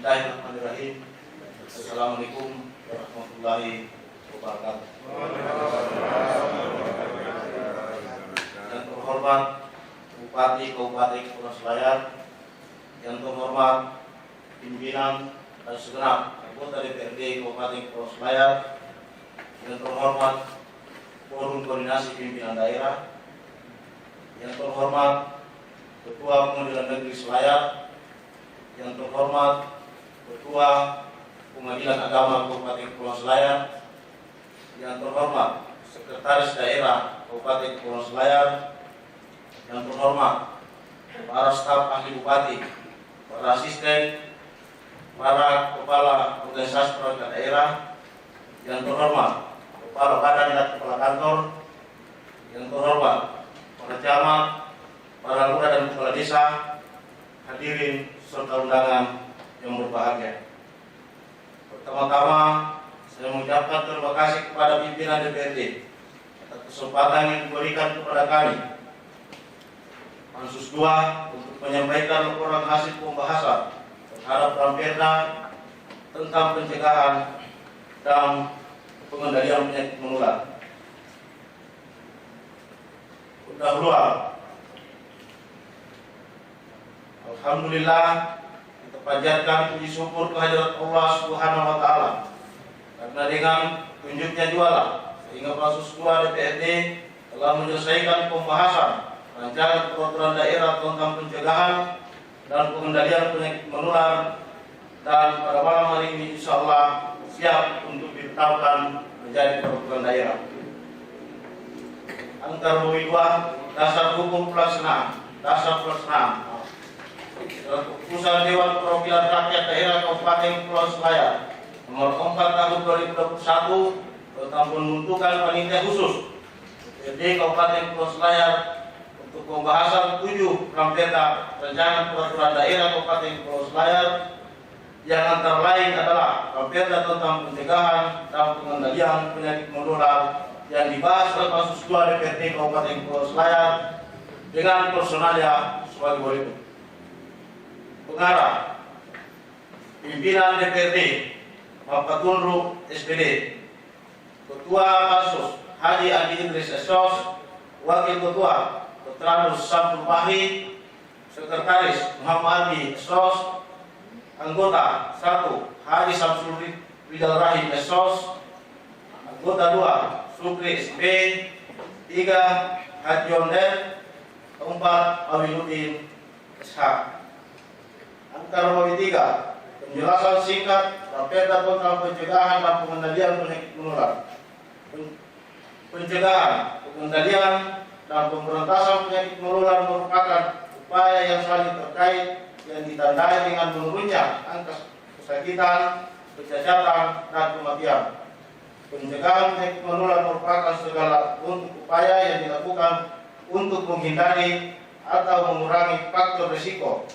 Bismillahirrahmanirrahim. Assalamualaikum warahmatullahi wabarakatuh. Yang terhormat Bupati Kabupaten Kepulauan Selayar, yang terhormat pimpinan dan segenap anggota DPRD Kabupaten Kepulauan Selayar, yang terhormat Forum Koordinasi Pimpinan Daerah, yang terhormat Ketua Pengadilan Negeri Selayar, yang terhormat Ketua Pengadilan Agama Kabupaten Kepulauan Selayar, yang terhormat Sekretaris Daerah Kabupaten Kepulauan Selayar, yang terhormat para staf ahli bupati, para asisten, para kepala organisasi perangkat daerah, yang terhormat kepala badan dan kepala kantor, yang terhormat para camat, para lurah dan kepala desa, hadirin serta undangan yang berbahagia. Pertama-tama, saya mengucapkan terima kasih kepada pimpinan DPRD atas kesempatan yang diberikan kepada kami Pansus 2 untuk menyampaikan laporan hasil pembahasan terhadap Ranperda tentang pencegahan dan pengendalian penyakit menular. Pendahuluan Alhamdulillah, kita panjatkan puji syukur kehadirat Allah Subhanahu wa taala. Karena dengan tunjuknya jualan sehingga pansus 2 DPRD telah menyelesaikan pembahasan rancangan peraturan daerah tentang pencegahan dan pengendalian penyakit menular, dan pada malam hari ini insya Allah siap untuk ditetapkan menjadi peraturan daerah. Antara 2 dasar hukum pelaksanaan, Keputusan Dewan Perwakilan Rakyat Daerah Kabupaten Kepulauan Selayar Nomor 4 Tahun 2021 tentang pembentukan panitia khusus DPRD Kabupaten Kepulauan Selayar untuk pembahasan 7 rampeta rancangan peraturan daerah Kabupaten Kepulauan Selayar, yang antara lain adalah rampeta tentang pencegahan dan pengendalian penyakit menular yang dibahas oleh pansus 2 DPRD Kabupaten Kepulauan Selayar dengan personalia sebagai berikut. Pengarah pimpinan DPRD Bapak Tunru SPD, Ketua Pansus Haji Andi Idris Esos, Wakil Ketua Petranus Samsul Bahri, Sekretaris Muhammad Adi Esos, Anggota 1 Haji Samsul Ridal Rahim Esos, Anggota 2 Sukri SB, 3 Haji Onder, 4 Awinuddin SH. Angka nomor 3, penjelasan singkat rampeta tentang pencegahan dan pengendalian penyakit menular. Pencegahan, pengendalian, dan pemberantasan penyakit menular merupakan upaya yang saling terkait yang ditandai dengan menurunnya angka kesakitan, kecacatan, dan kematian. Pencegahan penyakit menular merupakan segala bentuk upaya yang dilakukan untuk menghindari atau mengurangi faktor risiko,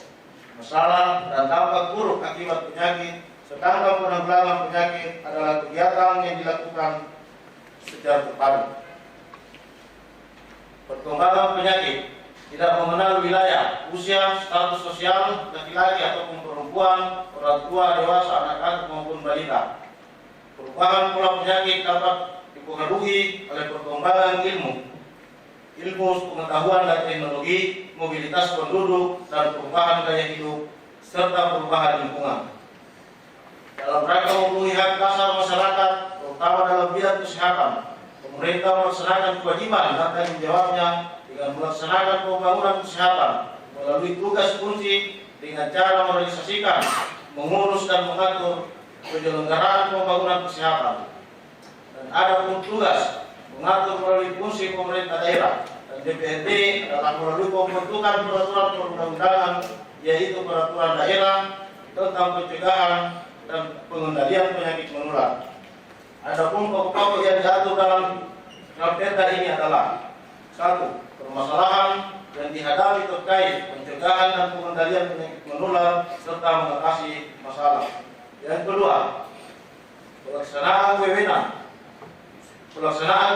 masalah, dan dampak buruk akibat penyakit, sedangkan penanggulangan penyakit adalah kegiatan yang dilakukan secara terpadu. Perkembangan penyakit tidak mengenal wilayah, usia, status sosial, laki-laki ataupun perempuan, orang tua, dewasa, anak-anak maupun balita. Perubahan pola penyakit dapat dipengaruhi oleh perkembangan ilmu pengetahuan dan teknologi, mobilitas penduduk, dan perubahan gaya hidup, serta perubahan lingkungan. Dalam rangka memenuhi hak dasar masyarakat, terutama dalam bidang kesehatan, pemerintah melaksanakan kewajiban dan tanggung jawabnya dengan melaksanakan pembangunan kesehatan melalui tugas kunci dengan cara merealisasikan, mengurus, dan mengatur penyelenggaraan pembangunan kesehatan. Dan ada pun tugas mengatur melalui fungsi pemerintah daerah dan DPRD adalah melalui pembentukan peraturan perundang-undangan, yaitu peraturan daerah tentang pencegahan dan pengendalian penyakit menular. Adapun pokok-pokok yang diatur dalam rampeta ini adalah: 1. Permasalahan yang dihadapi terkait pencegahan dan pengendalian penyakit menular serta mengatasi masalah. Yang kedua, pelaksanaan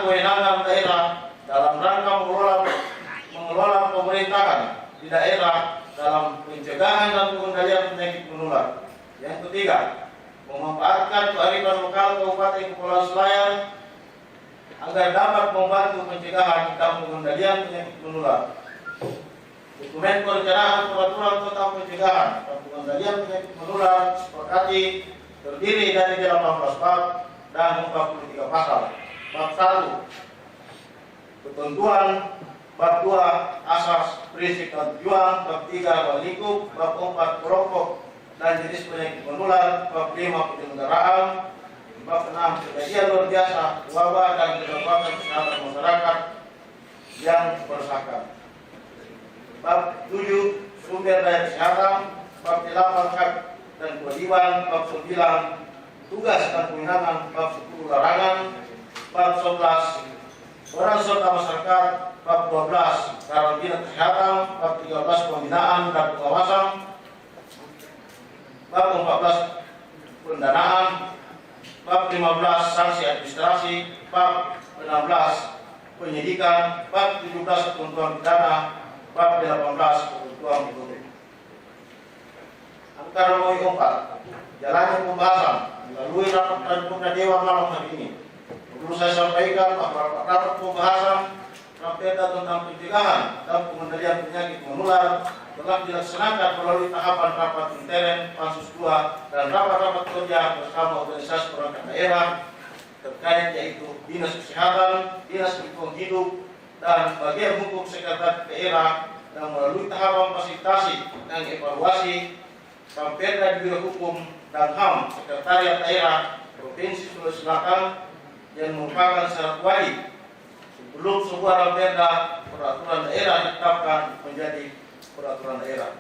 kewenangan daerah dalam rangka mengelola pemerintahan di daerah dalam pencegahan dan pengendalian penyakit menular. Yang ketiga, memanfaatkan kearifan lokal Kabupaten Kepulauan Selayar agar dapat membantu pencegahan dan pengendalian penyakit menular. Dokumen perencanaan peraturan tentang pencegahan dan pengendalian penyakit menular sepakati terdiri dari 18 bab dan 43 pasal. Bab 1, ketentuan. Bab 2, asas, prinsip, dan tujuan. Bab 3, ruang lingkup. Bab 4, kelompok dan jenis penyakit menular. Bab 5, penyelenggaraan. Bab 6, kejadian luar biasa, wabah, dan keselamatan kesehatan masyarakat yang bersahkan. Bab 7, sumber daya kesehatan. Bab 8, hak dan kewajiban. Bab 9, tugas dan kewenangan. Bab 10, larangan. Bab 11, peran serta masyarakat. Bab 12, karantina kesehatan. Bab 13, pembinaan dan pengawasan. Bab 14, pendanaan. Bab 15, sanksi administrasi. Bab 16, penyidikan. Bab 17, ketentuan pidana. Bab 18, ketentuan pidana. Angka nomor 4, jalannya pembahasan melalui rapat paripurna Dewan malam hari ini. Perlu saya sampaikan bahwa rapat pembahasan Raperda tentang pencegahan dan pengendalian penyakit menular telah dilaksanakan melalui tahapan rapat intern Pansus 2 dan rapat-rapat kerja bersama organisasi perangkat daerah terkait yaitu Dinas Kesehatan, Dinas Lingkungan Hidup, dan bagian hukum sekretariat daerah, dan melalui tahapan fasilitasi dan evaluasi Raperda di Biro Hukum dan HAM Sekretariat Daerah Provinsi Sulawesi Selatan yang merupakan syarat wajib sebelum sebuah Raperda peraturan daerah ditetapkan menjadi peraturan daerah.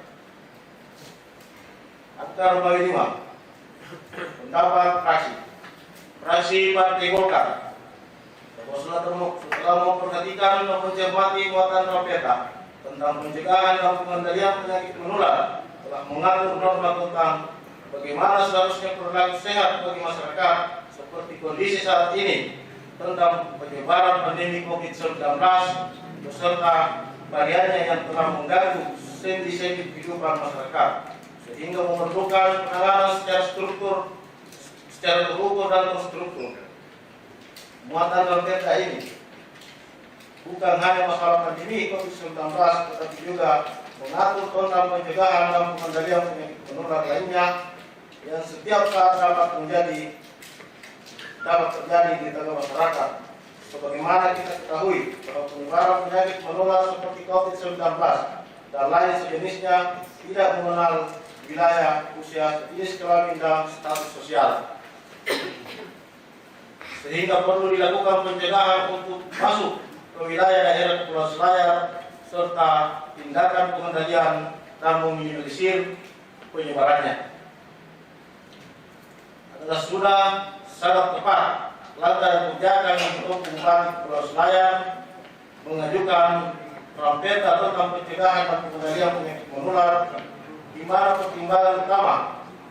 Akta Rumah 5. Pendapat fraksi. Fraksi Partai Golkar setelah memperhatikan dan mencermati muatan Raperda tentang pencegahan dan pengendalian penyakit menular, telah mengatur norma tentang bagaimana seharusnya perilaku sehat bagi masyarakat seperti kondisi saat ini tentang penyebaran pandemi COVID-19 beserta variannya yang telah mengganggu sendi-sendi kehidupan masyarakat, sehingga memerlukan penanganan secara terukur dan terstruktur. Muatan Raperda ini bukan hanya masalah pandemi COVID-19, tetapi juga mengatur tentang pencegahan dan pengendalian penyakit menular lainnya yang setiap saat dapat terjadi di tengah masyarakat. Sebagaimana kita ketahui bahwa penyebaran penyakit menular seperti COVID-19 dan lain sejenisnya tidak mengenal wilayah, usia, jenis kelamin, dan status sosial, sehingga perlu dilakukan pencegahan untuk masuk ke wilayah daerah Kepulauan Selayar serta tindakan pengendalian dan meminimalisir penyebarannya. Adalah sudah sangat tepat langkah dan kebijakan untuk Bupati Kepulauan Selayar mengajukan Raperda tentang pencegahan dan pengendalian penyakit menular, di mana pertimbangan utama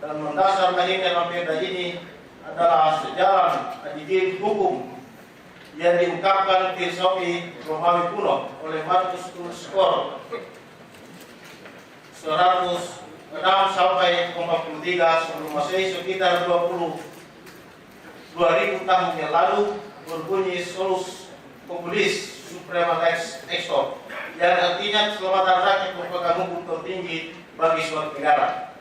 dan mendasar lahirnya Raperda ini adalah sejalan adikin hukum yang diungkapkan filosofi Romawi kuno oleh Marcus Tulus Skor 106 sampai 43 sebelum Masehi, sekitar 2000 tahun yang lalu, berbunyi solus populis suprema lex extor, yang artinya keselamatan rakyat merupakan hukum tertinggi bagi suatu negara.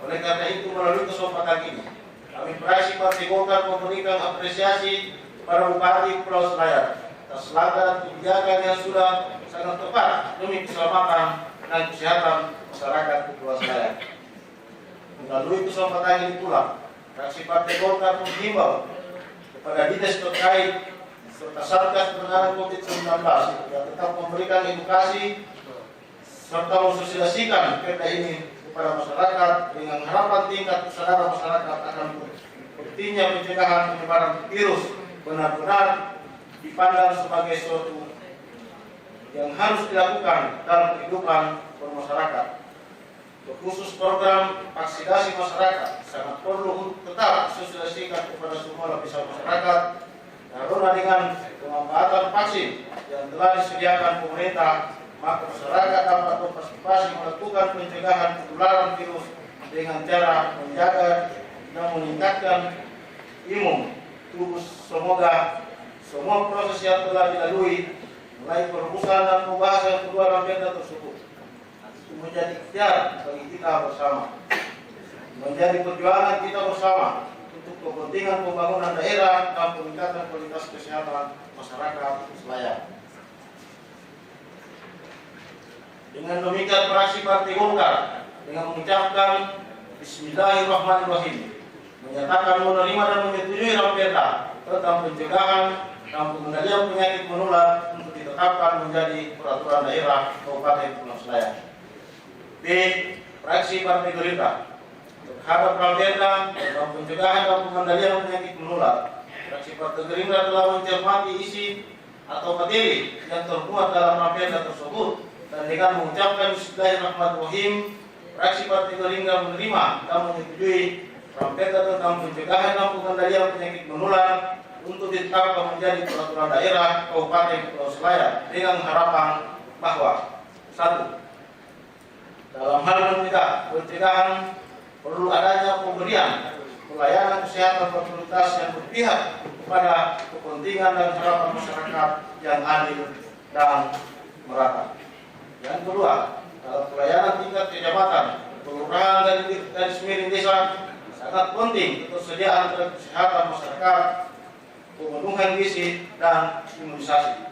Oleh karena itu, melalui kesempatan ini, kami fraksi Partai Golkar memberikan apresiasi kepada Bupati Kepulauan Selayar atas langkah dan kebijakan yang sudah sangat tepat demi keselamatan dan kesehatan masyarakat Kepulauan Selayar. Melalui kesempatan ini pula, fraksi Partai Golkar menghimbau kepada dinas terkait serta Satgas penanganan COVID-19 yang tetap memberikan edukasi serta mensosialisasikan perda ini kepada masyarakat dengan harapan tingkat kesadaran masyarakat akan pentingnya pencegahan penyebaran virus benar-benar dipandang sebagai suatu yang harus dilakukan dalam kehidupan bermasyarakat. Khusus program vaksinasi masyarakat sangat perlu untuk tetap disosialisasikan kepada semua lapisan masyarakat, karena dengan pemanfaatan vaksin yang telah disediakan pemerintah, maka masyarakat dapat berpartisipasi melakukan pencegahan penularan virus dengan cara menjaga dan meningkatkan imun tubuh. Semoga semua proses yang telah dilalui mulai perumusan dan pembahasan kedua Raperda tersebut menjadi ikhtiar bagi kita bersama, menjadi perjuangan kita bersama untuk kepentingan pembangunan daerah dan peningkatan kualitas kesehatan masyarakat Selayar. Dengan demikian, fraksi Partai Golkar dengan mengucapkan Bismillahirrahmanirrahim menyatakan menerima dan menyetujui Raperda tentang pencegahan dan pengendalian penyakit menular untuk ditetapkan menjadi peraturan daerah Kabupaten Kepulauan Selayar. B. Fraksi Partai Gerindra terhadap Raperda tentang pencegahan dan pengendalian penyakit menular. Fraksi Partai Gerindra telah mencermati isi atau materi yang termuat dalam Raperda tersebut, dan dengan mengucapkan Bismillahirrahmanirrahim, fraksi Partai Gerindra menerima dan menyetujui Raperda tentang pencegahan dan pengendalian penyakit menular untuk ditetapkan menjadi peraturan daerah Kabupaten Kepulauan Selayar, dengan harapan bahwa 1. Dalam hal pencegahan perlu adanya pemberian pelayanan kesehatan berkualitas yang berpihak kepada kepentingan dan harapan masyarakat yang adil dan merata. Yang kedua, dalam pelayanan tingkat kecamatan, kelurahan dan garis miring desa sangat penting ketersediaan kesehatan masyarakat, pemenuhan gizi dan imunisasi.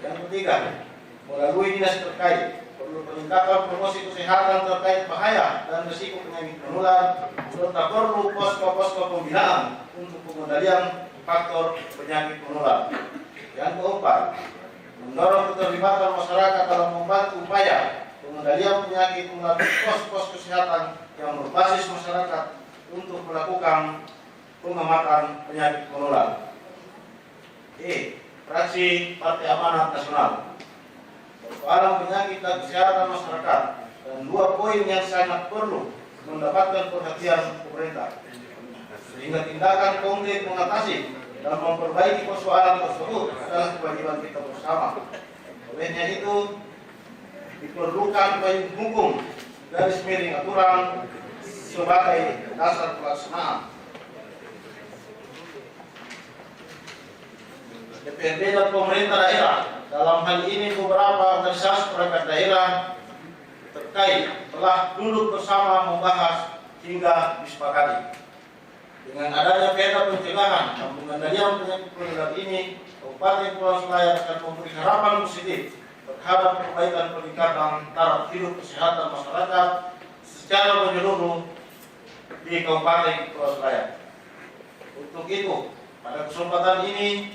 Yang ketiga, melalui dinas terkait perlu peningkatan promosi kesehatan terkait bahaya dan risiko penyakit menular, serta perlu posko-posko pembinaan untuk pengendalian faktor penyakit menular. Yang keempat, mendorong keterlibatan masyarakat dalam membantu upaya pengendalian penyakit melalui pos-pos kesehatan yang berbasis masyarakat untuk melakukan pengamatan penyakit menular. Fraksi Partai Amanat Nasional. Persoalan penyakit dan kesehatan masyarakat dan dua poin yang sangat perlu mendapatkan perhatian pemerintah, sehingga tindakan konkret mengatasi dan memperbaiki persoalan tersebut adalah kewajiban kita bersama. Olehnya itu diperlukan payung hukum garis miring aturan sebagai dasar pelaksanaan. DPRD dan pemerintah daerah, dalam hal ini beberapa organisasi perangkat daerah terkait telah duduk bersama membahas hingga disepakati. Dengan adanya perda pencegahan dan pengendalian penyakit menular ini, Kabupaten Kepulauan Selayar akan memberi harapan positif terhadap perbaikan peningkatan taraf hidup kesehatan masyarakat secara menyeluruh di Kabupaten Kepulauan Selayar. Untuk itu, pada kesempatan ini,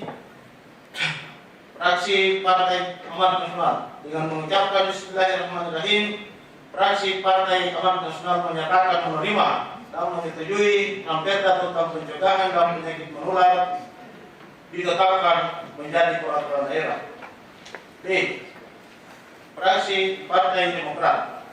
fraksi Partai Amanat Nasional dengan mengucapkan Bismillahirrahmanirrahim, fraksi Partai Amanat Nasional menyatakan menerima dan menyetujui perda tentang pencegahan dan penyakit menular ditetapkan menjadi peraturan daerah. D. Fraksi Partai Demokrat.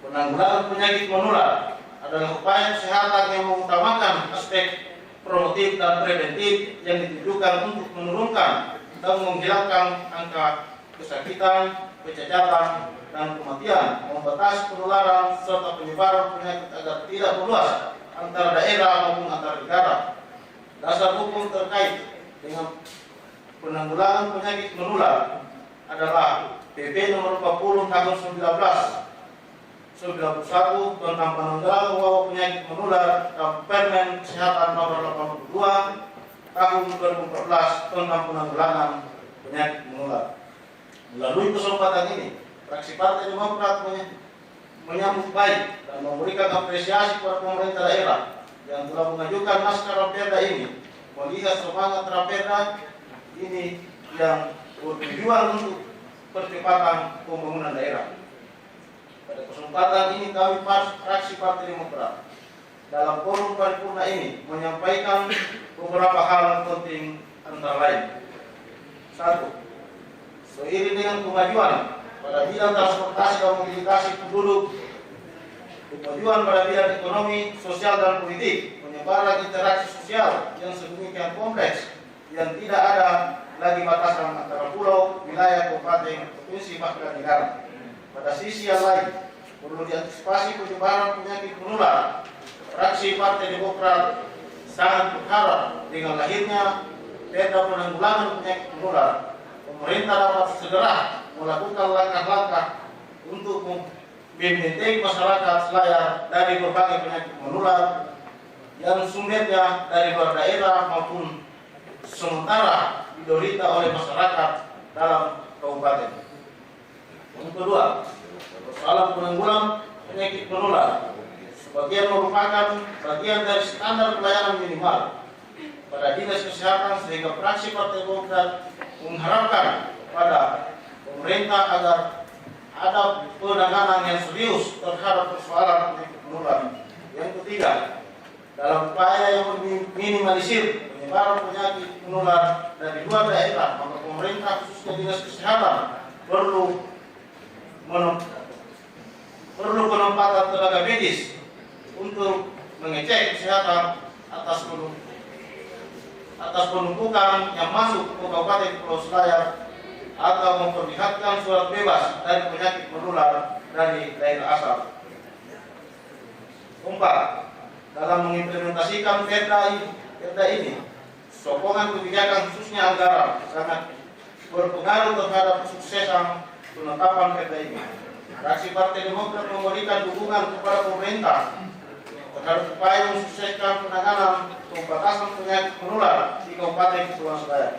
Penanggulangan penyakit menular adalah upaya kesehatan yang mengutamakan aspek promotif dan preventif yang ditujukan untuk menurunkan dan menghilangkan angka kesakitan, kecacatan, dan kematian, membatasi penularan serta penyebaran penyakit agar tidak meluas antara daerah maupun antar negara. Dasar hukum terkait dengan penanggulangan penyakit menular adalah PP nomor 40 tahun 1991 tentang penanggulangan wabah penyakit menular dan Permen Kesehatan nomor 82 tahun 2014 tentang penanggulangan penyakit menular. Melalui kesempatan ini, fraksi Partai Demokrat menyambut baik dan memberikan apresiasi kepada pemerintah daerah yang telah mengajukan naskah perda ini, melihat semangat perda ini yang bertujuan untuk percepatan pembangunan daerah. Pada kesempatan ini kami fraksi Partai Demokrat dalam forum paripurna ini menyampaikan beberapa hal penting antara lain. 1. Seiring dengan kemajuan pada bidang transportasi dan mobilitas penduduk, kemajuan pada bidang ekonomi, sosial dan politik, penyebaran interaksi sosial yang sedemikian kompleks yang tidak ada lagi batasan antara pulau, wilayah, kabupaten, provinsi, bahkan negara. Pada sisi yang lain, perlu diantisipasi penyebaran penyakit menular. Fraksi Partai Demokrat sangat berharap dengan lahirnya perda penanggulangan penyakit menular, pemerintah dapat segera melakukan langkah-langkah untuk membentengi masyarakat Selayar dari berbagai penyakit menular yang sumbernya dari luar daerah maupun sementara diderita oleh masyarakat dalam kabupaten. Yang kedua, persoalan penanggulangan penyakit menular sebagian merupakan bagian dari standar pelayanan minimal pada dinas kesehatan, sehingga fraksi Partai Demokrat mengharapkan pada pemerintah agar ada penanganan yang serius terhadap persoalan penyakit menular. Yang ketiga, dalam upaya yang meminimalisir penyebaran penyakit menular dari luar daerah, maka pemerintah khususnya dinas kesehatan perlu penempatan tenaga medis untuk mengecek kesehatan atas penumpukan yang masuk ke Kabupaten Kepulauan Selayar atau memperlihatkan surat bebas dari penyakit menular dari daerah asal. 4. Dalam mengimplementasikan perda ini, sokongan kebijakan khususnya anggaran sangat berpengaruh terhadap kesuksesan penetapan perda ini. Fraksi Partai Demokrat memberikan dukungan kepada pemerintah terhadap upaya mensukseskan penanganan pembatasan penyakit menular di Kabupaten Kepulauan Selayar.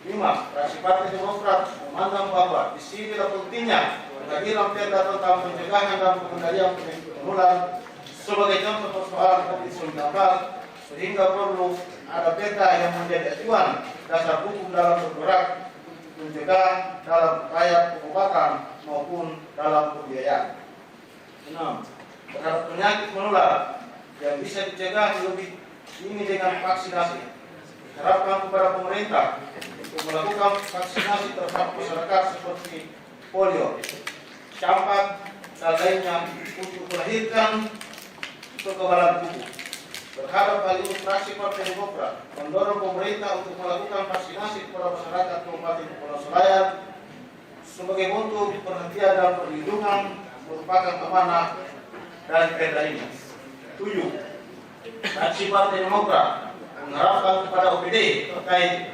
5. Fraksi Partai Demokrat memandang bahwa di sini pentingnya kehadiran perda tentang pencegahan dan pengendalian penyakit menular sebagai contoh persoalan COVID-19, sehingga perlu ada perda yang menjadi acuan dasar hukum dalam bergerak mencegah dalam upaya pengobatan maupun dalam pembiayaan. 6. Terhadap penyakit menular yang bisa dicegah lebih dini dengan vaksinasi, diharapkan kepada pemerintah untuk melakukan vaksinasi terhadap masyarakat seperti polio, campak, dan lainnya untuk melahirkan kekebalan tubuh. Terhadap hal ini, fraksi Partai Demokrat mendorong pemerintah untuk melakukan vaksinasi kepada masyarakat Kabupaten Kepulauan Selayar sebagai bentuk perhatian dan perlindungan merupakan amanah dari perda ini. 7. Fraksi Partai Demokrat mengharapkan kepada OPD terkait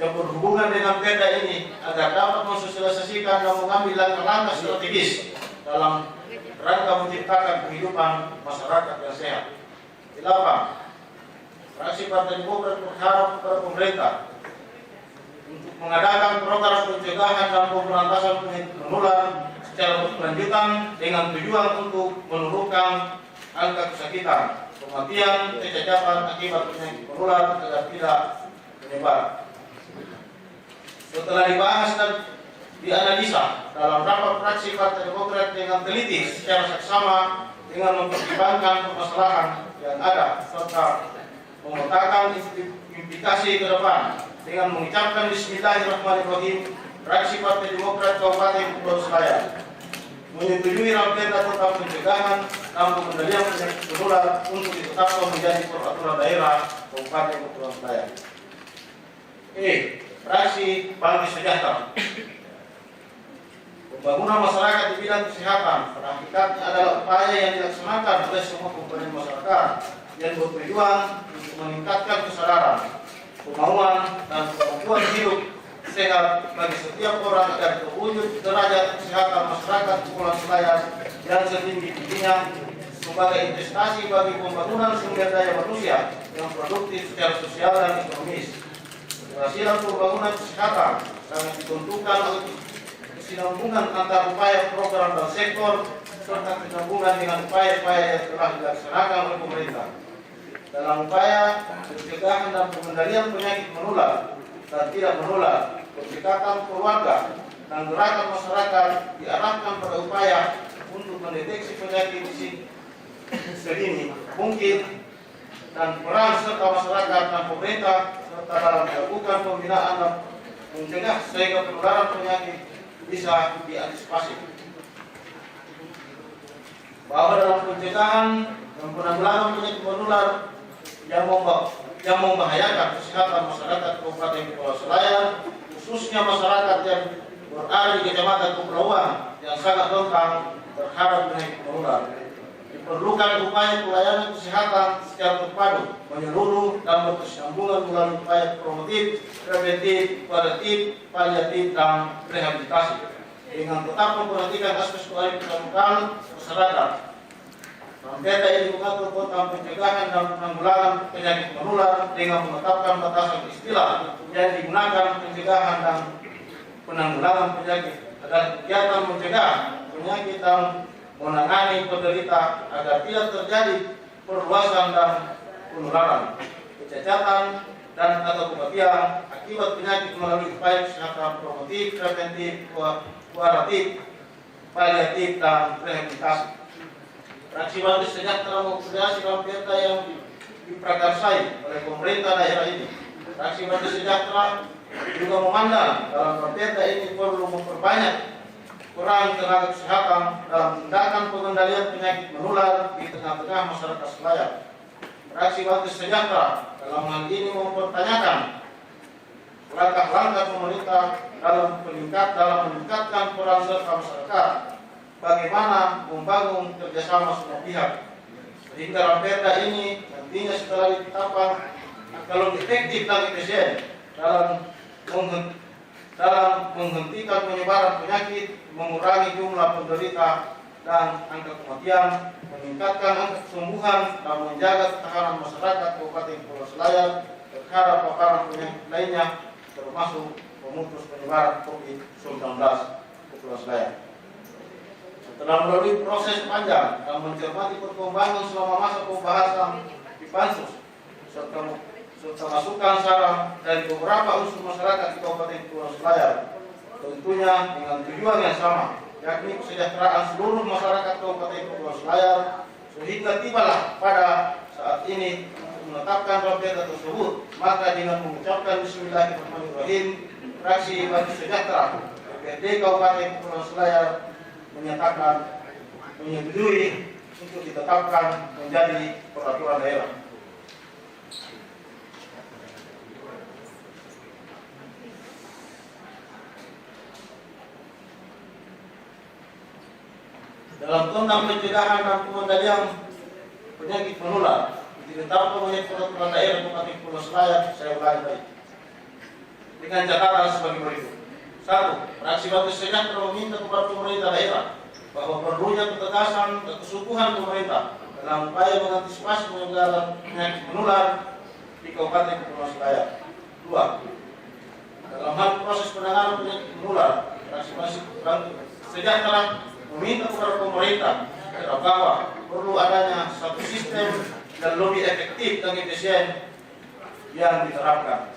yang berhubungan dengan perda ini agar dapat mensosialisasikan dan mengambil langkah-langkah strategis dalam rangka menciptakan kehidupan masyarakat yang sehat. 8. Fraksi Partai Demokrat berharap kepada pemerintah untuk mengadakan program pencegahan dan pemberantasan penyakit menular secara berkelanjutan dengan tujuan untuk menurunkan angka kesakitan, kematian, kecacatan akibat penyakit menular agar tidak menyebar. Setelah dibahas dan dianalisa dalam rapat fraksi Partai Demokrat dengan teliti secara saksama dengan mempertimbangkan permasalahan yang ada serta memetakan implikasi ke depan dengan mengucapkan Bismillahirrahmanirrahim, fraksi Partai Demokrat Kabupaten Kepulauan Selayar menyetujui perda tentang pencegahan dan pengendalian penyakit menular untuk ditetapkan menjadi peraturan daerah Kabupaten Kepulauan Selayar. Fraksi Bangkit Sejahtera. Pembangunan masyarakat di bidang kesehatan pada hakikatnya adalah upaya yang dilaksanakan oleh semua komponen masyarakat yang bertujuan untuk meningkatkan kesadaran, kemauan, dan kemampuan hidup sehat bagi setiap orang agar terwujud derajat kesehatan masyarakat Kepulauan Selayar yang setinggi-tingginya sebagai investasi bagi pembangunan sumber daya manusia yang produktif secara sosial dan ekonomis. Keberhasilan pembangunan kesehatan sangat ditentukan oleh kesinambungan antara upaya program dan sektor serta kesinambungan dengan upaya-upaya yang telah dilaksanakan oleh pemerintah dalam upaya pencegahan dan pengendalian penyakit menular dan tidak menular. Pendekatan keluarga dan gerakan masyarakat diarahkan pada upaya untuk mendeteksi penyakit sedini mungkin dan peran serta masyarakat dan pemerintah serta dalam melakukan pembinaan dan mencegah sehingga penularan penyakit bisa diantisipasi. Bahwa dalam pencegahan dan penanggulangan penyakit menular yang membahayakan kesehatan masyarakat Kabupaten Kepulauan Selayar, khususnya masyarakat yang berada di Kecamatan Kepulauan yang sangat rentan terhadap penyakit menular, diperlukan upaya pelayanan kesehatan secara terpadu, menyeluruh dan berkesinambungan melalui upaya promotif, preventif, kuratif, paliatif, dan rehabilitasi dengan tetap memperhatikan aspek kearifan masyarakat. Perda ini mengatur tentang pencegahan dan penanggulangan penyakit menular dengan menetapkan batasan istilah yang digunakan pencegahan dan penanggulangan penyakit agar kegiatan mencegah penyakit dan menangani penderita agar tidak terjadi perluasan dan penularan, kecacatan dan atau kematian akibat penyakit melalui upaya kesehatan promotif, preventif, kuratif, paliatif, dan rehabilitasi. Fraksi Bangkit Sejahtera mengapresiasi perda yang diprakarsai oleh pemerintah daerah ini. Fraksi Bangkit Sejahtera juga memandang dalam perda ini perlu memperbanyak peran tenaga kesehatan dalam tindakan pengendalian penyakit menular di tengah-tengah masyarakat Selayar. Fraksi Bangkit Sejahtera dalam hal ini mempertanyakan langkah-langkah pemerintah dalam meningkatkan peran serta masyarakat, bagaimana membangun kerjasama semua pihak sehingga perda ini nantinya setelah ditetapkan kalau efektif dan efisien dalam dalam menghentikan penyebaran penyakit, mengurangi jumlah penderita dan angka kematian, meningkatkan angka kesembuhan, dan menjaga ketahanan masyarakat Kabupaten Kepulauan Selayar terhadap paparan penyakit lainnya, termasuk memutus penyebaran COVID-19 Kepulauan Selayar. Setelah melalui proses panjang dan mencermati perkembangan selama masa pembahasan di Pansus, serta masukan saran dari beberapa unsur masyarakat di Kabupaten Kepulauan Selayar, tentunya dengan tujuan yang sama, yakni kesejahteraan seluruh masyarakat Kabupaten Kepulauan Selayar, sehingga tibalah pada saat ini menetapkan Raperda tersebut. Maka dengan mengucapkan Bismillahirrahmanirrahim, fraksi Bagi Sejahtera DPRD Kabupaten Kepulauan Selayar menyatakan menyetujui untuk ditetapkan menjadi peraturan daerah. Dalam tentang pencegahan dan pengendalian penyakit menular, ditetapkan menjadi peraturan daerah Kabupaten Kepulauan Selayar, saya ulangi baik, dengan catatan sebagai berikut. 1. Fraksi Bagi Sejahtera meminta kepada pemerintah daerah bahwa perlunya ketegasan dan kesungguhan pemerintah dalam upaya mengantisipasi penyebaran penyakit menular di Kabupaten Kepulauan Selayar. 2. Dalam hal proses penanganan penyakit menular, fraksi Bagi Sejahtera meminta kepada pemerintah bahwa perlu adanya satu sistem dan lebih efektif dan efisien yang diterapkan.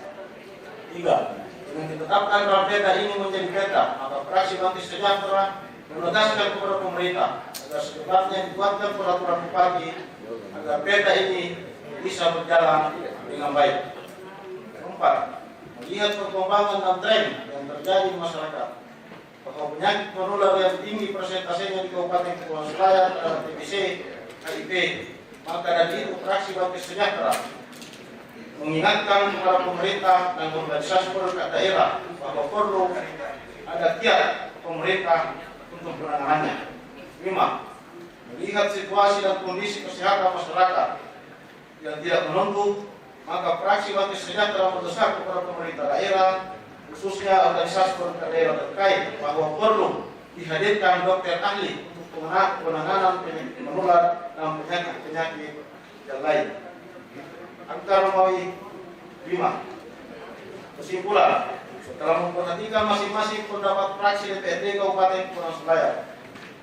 3. Dengan ditetapkan Raperda ini menjadi perda, maka fraksi Bagi Sejahtera menegaskan kepada pemerintah agar secepatnya dibuatkan peraturan bupati agar perda ini bisa berjalan dengan baik. 4. Melihat perkembangan dan tren yang terjadi di masyarakat bahwa penyakit menular yang tinggi persentasenya di Kabupaten Kepulauan Selayar adalah TBC, HIV, maka dari itu fraksi Bagi Sejahtera mengingatkan kepada pemerintah dan organisasi perangkat daerah bahwa perlu ada kiat pemerintah untuk penanganannya. 5. Melihat situasi dan kondisi kesehatan masyarakat yang tidak menentu, maka fraksi Bagi Sejahtera mendesak kepada pemerintah daerah, khususnya organisasi perangkat daerah terkait, bahwa perlu dihadirkan dokter ahli untuk penanganan penyakit menular dan penyakit-penyakit yang lain. Angka Romawi 5. Kesimpulan, setelah memperhatikan masing-masing pendapat fraksi DPRD Kabupaten Kepulauan Selayar,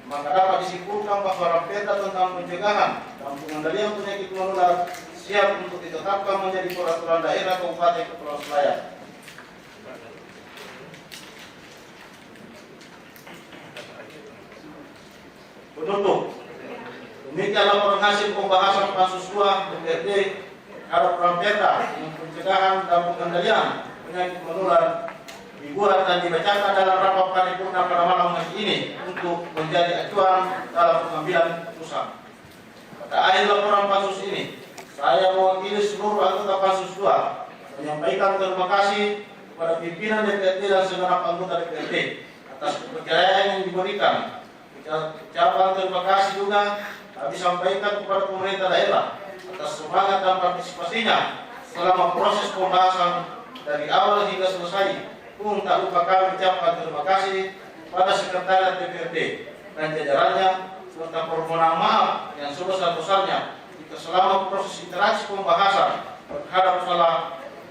maka dapat disimpulkan bahwa Raperda tentang pencegahan dan pengendalian penyakit menular siap untuk ditetapkan menjadi peraturan daerah Kabupaten Kepulauan Selayar. Penutup. Demikian laporan hasil pembahasan Pansus 2 DPRD terhadap Raperda dengan pencegahan dan pengendalian penyakit menular dibuat dan dibacakan dalam rapat paripurna pada malam hari ini untuk menjadi acuan dalam pengambilan keputusan. Pada akhir laporan Pansus ini, saya mewakili seluruh anggota Pansus 2 menyampaikan terima kasih kepada pimpinan DPRD dan segenap anggota DPRD atas kepercayaan yang diberikan. Ucapan terima kasih juga kami sampaikan kepada pemerintah daerah atas semangat dan partisipasinya selama proses pembahasan dari awal hingga selesai. Pun tak lupa kami ucapkan terima kasih pada Sekretariat DPRD dan jajarannya, serta permohonan maaf yang sebesar-besarnya jika selama proses interaksi pembahasan terhadap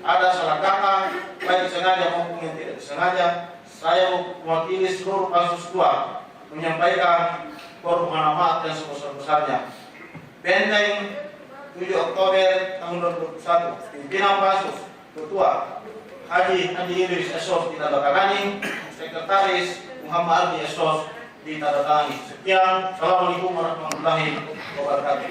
ada salah kata, baik sengaja maupun yang tidak disengaja. Saya mewakili seluruh Pansus 2 menyampaikan permohonan maaf yang sebesar-besarnya. Benteng 7 Oktober tahun 2021, pimpinan Pansus, Ketua Haji Andi Idris Esos ditandatangani, Sekretaris Muhammad Ardi Esos ditandatangani. Sekian, Assalamualaikum warahmatullahi wabarakatuh.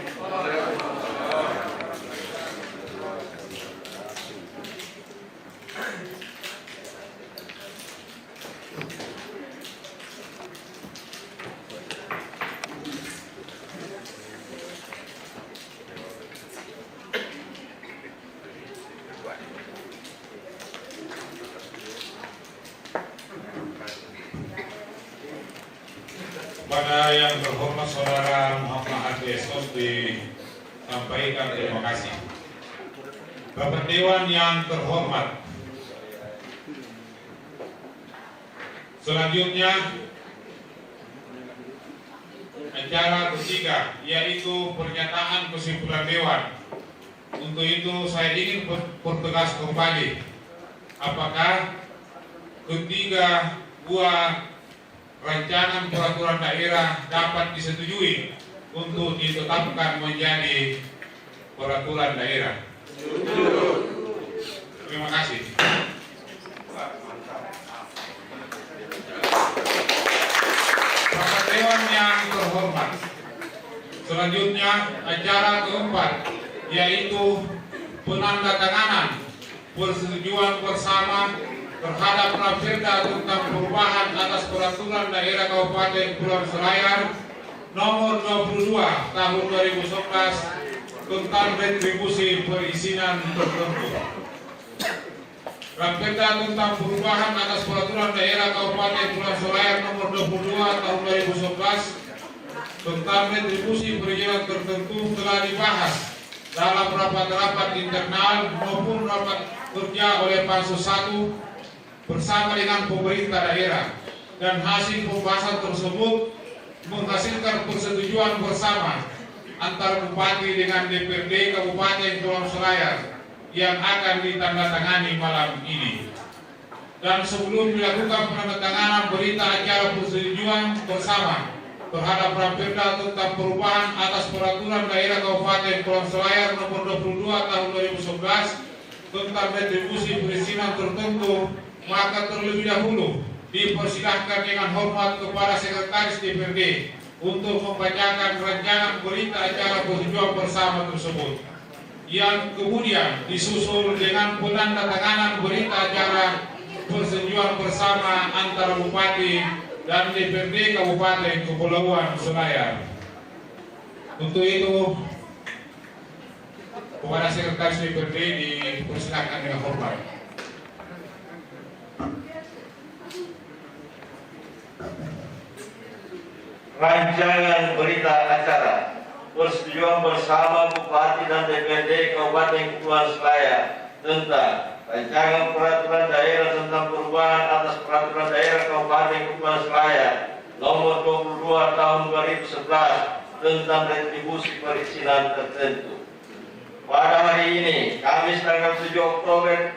Pada yang terhormat Saudara Muhammad Ardi Esos disampaikan terima kasih. Bapak Dewan yang terhormat, Selanjutnya acara ketiga, yaitu pernyataan kesimpulan Dewan. Untuk itu saya ingin pertegas kembali, apakah ketiga buah rancangan peraturan daerah dapat disetujui untuk ditetapkan menjadi peraturan daerah? Terima kasih. Bapak Dewan yang terhormat, selanjutnya acara keempat, yaitu penandatanganan persetujuan bersama terhadap Raperda tentang perubahan atas peraturan daerah Kabupaten Kepulauan Selayar nomor 22 tahun 2011 tentang retribusi perizinan tertentu. Raperda tentang perubahan atas peraturan daerah Kabupaten Kepulauan Selayar nomor 22 tahun 2011 tentang retribusi perizinan tertentu telah dibahas dalam rapat-rapat internal maupun rapat kerja oleh Pansus 1 bersama dengan pemerintah daerah, dan hasil pembahasan tersebut menghasilkan persetujuan bersama antara Bupati dengan DPRD Kabupaten Kepulauan Selayar yang akan ditandatangani malam ini. Dan sebelum dilakukan penandatanganan berita acara persetujuan bersama terhadap Raperda tentang perubahan atas peraturan daerah Kabupaten Kepulauan Selayar nomor 22 tahun 2011 tentang retribusi perizinan tertentu, maka terlebih dahulu dipersilahkan dengan hormat kepada Sekretaris DPRD untuk membacakan rancangan berita acara persetujuan bersama tersebut, yang kemudian disusul dengan penandatanganan berita acara persetujuan bersama antara Bupati dan DPRD Kabupaten Kepulauan Selayar. Untuk itu, kepada Sekretaris DPRD dipersilakan dengan hormat. Rancangan berita acara persetujuan bersama Bupati dan DPRD Kabupaten Kepulauan Selayar tentang rancangan peraturan daerah tentang perubahan atas peraturan daerah Kabupaten Kepulauan Selayar nomor 22 tahun 2011 tentang retribusi perizinan tertentu. Pada hari ini, Kamis tanggal 7 Oktober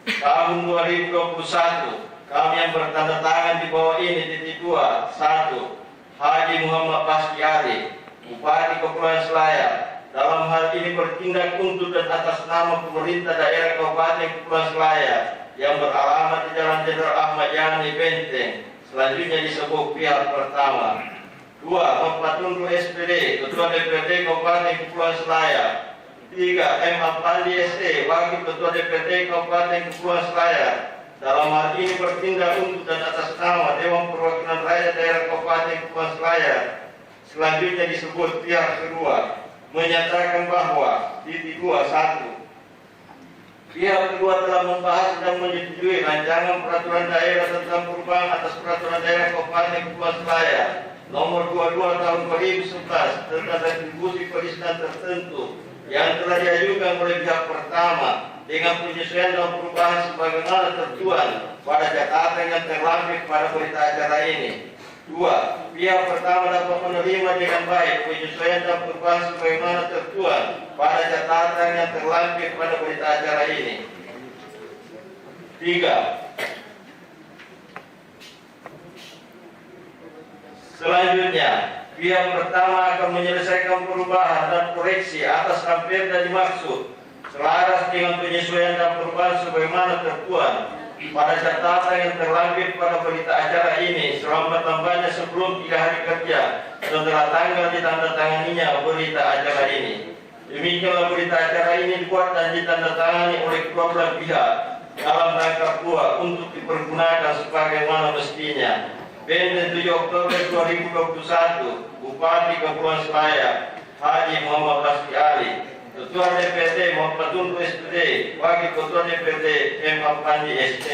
tahun 2021, kami yang bertanda tangan di bawah ini titik 2, 1. Haji Muhammad Basri Ali, Bupati Kepulauan Selayar, dalam hal ini bertindak untuk dan atas nama pemerintah daerah Kabupaten Kepulauan Selayar yang beralamat di Jalan Jenderal Ahmad Yani Benteng, selanjutnya disebut pihak pertama. 2. Mempatuhi SPD, Ketua DPRD Kabupaten Kepulauan Selayar. 3. M. Apandi SE, Wakil Ketua DPRD Kabupaten Kepulauan Selayar, dalam hal ini bertindak untuk dan atas nama Dewan Perwakilan Rakyat Daerah Kabupaten Kepulauan Selayar, selanjutnya disebut pihak kedua, menyatakan bahwa titik 2, 1. Pihak kedua telah membahas dan menyetujui rancangan peraturan daerah tentang perubahan atas peraturan daerah Kabupaten Kepulauan Selayar nomor 22 tahun 2011 tentang retribusi perizinan tertentu yang telah diajukan oleh pihak pertama dengan penyesuaian dan perubahan sebagaimana tertuang pada catatan yang terlampir pada berita acara ini. 2. Pihak pertama dapat menerima dengan baik penyesuaian dan perubahan sebagaimana tertuang pada catatan yang terlampir pada berita acara ini. 3. Selanjutnya, pihak pertama akan menyelesaikan perubahan dan koreksi atas Raperda dimaksud selaras dengan penyesuaian dan perubahan sebagaimana tertuang pada catatan yang terlampir pada berita acara ini selambat-lambatnya sebelum 3 hari kerja setelah tanggal ditandatanganinya berita acara ini. Demikianlah berita acara ini dibuat dan ditandatangani oleh kedua belah pihak dalam rangka pula untuk dipergunakan sebagaimana mestinya. Benteng 7 Oktober 2021, Bupati Kepulauan Selayar, Haji Muhammad Basri Ali, Ketua DPRD Muhammad Tuntu SPD, Wakil Ketua DPRD M. Apandi ST.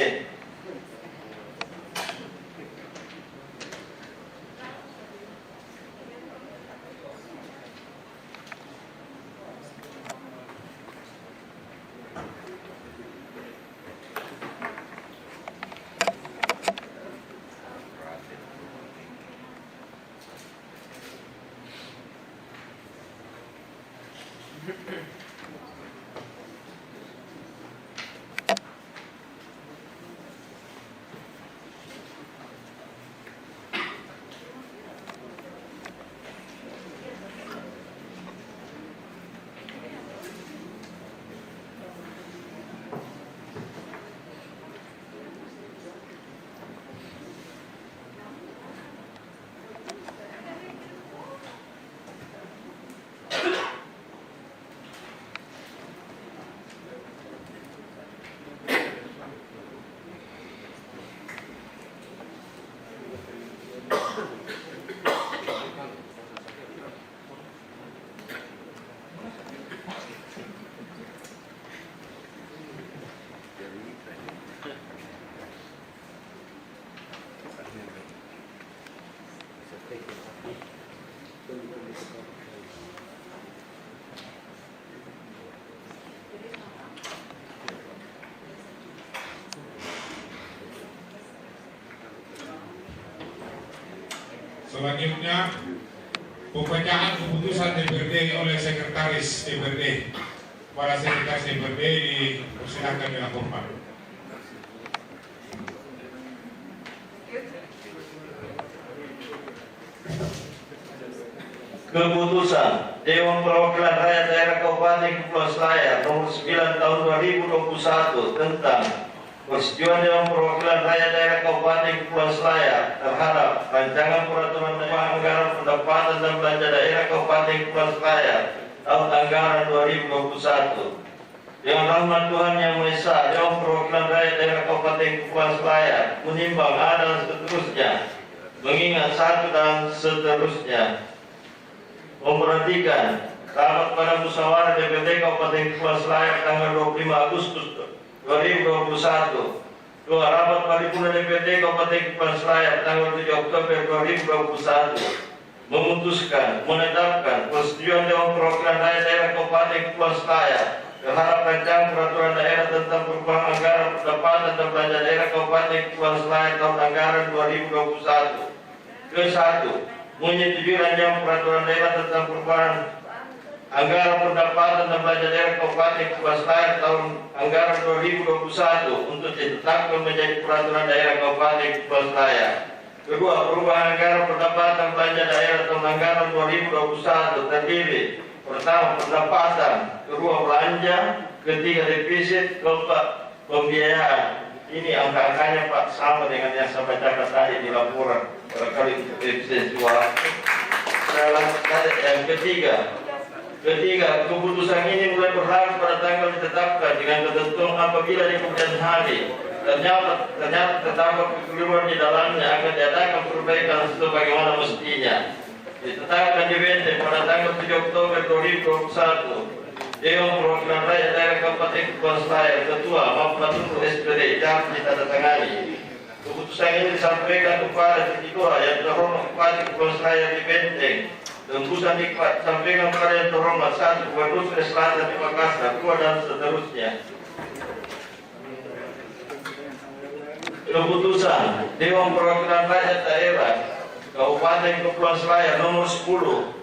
Selanjutnya, pembacaan keputusan DPRD oleh Sekretaris DPRD. Para Sekretaris DPRD dipersilakan dengan hormat. Keputusan Dewan Perwakilan Rakyat Daerah Kabupaten Kepulauan Selayar nomor 9 tahun 2021 tentang persetujuan Dewan Perwakilan Rakyat Daerah Kabupaten Kepulauan Selayar terhadap rancangan peraturan anggaran pendapatan dan belanja daerah Kabupaten Kepulauan Selayar tahun anggaran 2021. Dengan rahmat Tuhan Yang Maha Esa, Dewan Perwakilan Rakyat Daerah Kabupaten Kepulauan Selayar menimbang A dan seterusnya, mengingat satu dan seterusnya, memperhatikan rapat pada musyawarah DPRD Kabupaten Kepulauan Selayar tanggal 25 Agustus 2021, dua rapat paripurna DPRD Kabupaten Kepulauan Selayar tanggal 7 Oktober 2021, memutuskan menetapkan persetujuan Dewan Perwakilan Rakyat Daerah Kabupaten Kepulauan Selayar terhadap rancangan peraturan daerah tentang perubahan anggaran pendapatan dan belanja daerah Kabupaten Kepulauan Selayar tahun anggaran 2021. Ke-1, menyetujui rancangan peraturan daerah tentang perubahan anggaran pendapatan dan belanja daerah Kabupaten Kepulauan Selayar tahun anggaran 2021 untuk ditetapkan menjadi peraturan daerah Kabupaten Kepulauan Selayar. Kedua, perubahan anggaran pendapatan belanja daerah tahun anggaran 2021 terdiri: pertama, pendapatan; kedua, belanja; ketiga, defisit; keempat, pembiayaan. Ini angka-angkanya Pak sama dengan yang saya bacakan tadi di laporan barangkali untuk efisiensi waktu. Yang ketiga, keputusan ini mulai berlaku pada tanggal ditetapkan dengan ketentuan apabila di kemudian hari ternyata terdapat kekeliruan di dalamnya akan diadakan perbaikan sebagaimana mestinya. Ditetapkan di Benteng pada tanggal 7 Oktober 2021. Dewan Perwakilan Rakyat Daerah Kabupaten Kepulauan Selayar, Ketua Maupun SPD yang ditandatangani. Keputusan ini disampaikan kepada Ketua yang terhormat Bupati Kepulauan Selayar di Benteng. Tembusan disampaikan kepada yang terhormat 1 Gubernur Sulawesi Selatan di Makassar, 2 dan seterusnya. Keputusan Dewan Perwakilan Rakyat Daerah Kabupaten Kepulauan Selayar nomor 10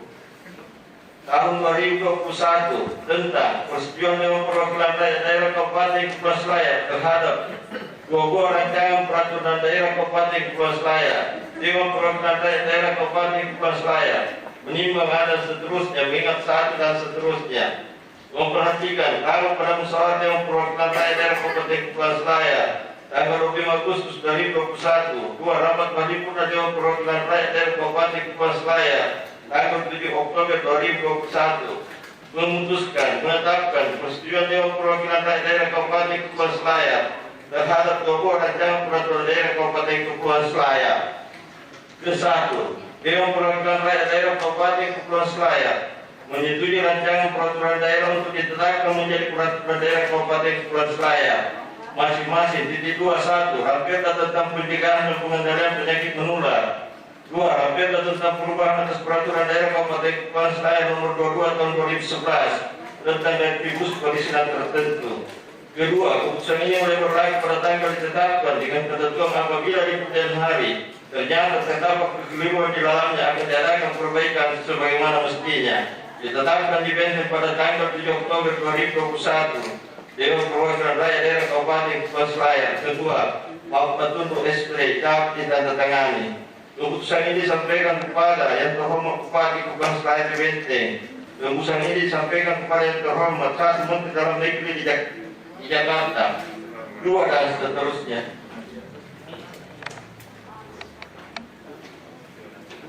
tahun 2021 tentang persetujuan Dewan Perwakilan Rakyat Daerah Kabupaten Kepulauan Selayar terhadap dua buah rancangan peraturan daerah Kabupaten Kepulauan Selayar. Dewan Perwakilan Rakyat Daerah Kabupaten Kepulauan Selayar menimbang ada seterusnya, mengingat satu dan seterusnya, memperhatikan kalau pada musyawarah Dewan Perwakilan Rakyat Daerah Kabupaten Kepulauan Selayar tanggal 25 Agustus 2021, dua rapat paripurna Dewan Perwakilan Rakyat Daerah Kabupaten Kepulauan Selayar tanggal 7 Oktober 2021 memutuskan menetapkan persetujuan Dewan Perwakilan Rakyat Daerah Kabupaten Kepulauan Selayar terhadap dua buah rancangan peraturan daerah Kabupaten Kepulauan Selayar. Ke-1, Dewan Perwakilan Rakyat Daerah Kabupaten Kepulauan Selayar menyetujui rancangan peraturan daerah untuk ditetapkan menjadi peraturan daerah Kabupaten Kepulauan Selayar masing-masing. Titik 21, Raperda tentang pencegahan dan pengendalian penyakit menular. 2. Raperda tentang perubahan atas peraturan daerah Kabupaten Kepulauan Selayar nomor 22 tahun 2011 tentang retribus perizinan tertentu. Kedua, keputusan ini mulai berlaku pada tanggal ditetapkan dengan ketentuan apabila di kemudian hari ternyata terdapat kekeliruan di dalamnya akan diadakan perbaikan sebagaimana mestinya. Ditetapkan di Benteng pada tanggal 7 Oktober 2021. Dewan Perwakilan Rakyat Daerah Kabupaten Kepulauan Selayar, Ketua Maupun SPD ditandatangani. Keputusan ini disampaikan kepada yang terhormat Bupati Kepulauan Selayar di Benteng. Keputusan ini disampaikan kepada yang terhormat satu Menteri Dalam Negeri di Jakarta, 2 dan seterusnya.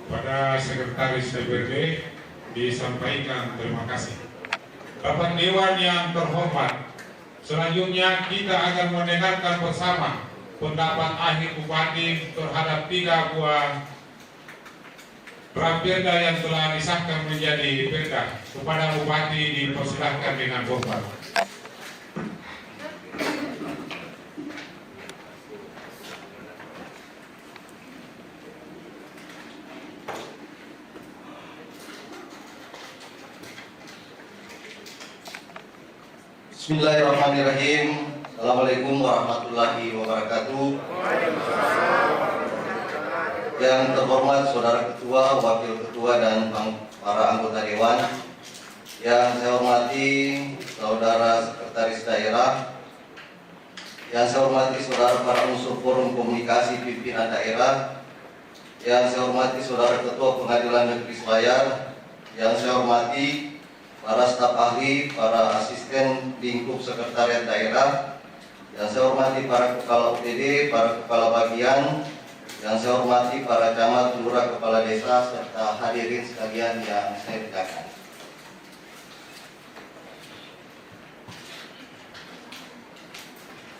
Pada Sekretaris DPRD disampaikan terima kasih. Bapak Dewan yang terhormat, selanjutnya kita akan mendengarkan bersama pendapat akhir Bupati terhadap 3 buah Raperda yang telah disahkan menjadi perda. Kepada Bupati dipersilahkan dengan hormat. Bismillahirrahmanirrahim. Assalamualaikum warahmatullahi wabarakatuh. Yang terhormat Saudara Ketua, Wakil Ketua, dan para anggota Dewan. Yang saya hormati Saudara Sekretaris Daerah. Yang saya hormati Saudara para unsur Forum Komunikasi Pimpinan Daerah. Yang saya hormati Saudara Ketua Pengadilan Negeri Selayar. Yang saya hormati para staf ahli, para asisten lingkup sekretariat daerah. Yang saya hormati para kepala OPD, para kepala bagian. Yang saya hormati para camat, lurah, kepala desa, serta hadirin sekalian yang saya muliakan.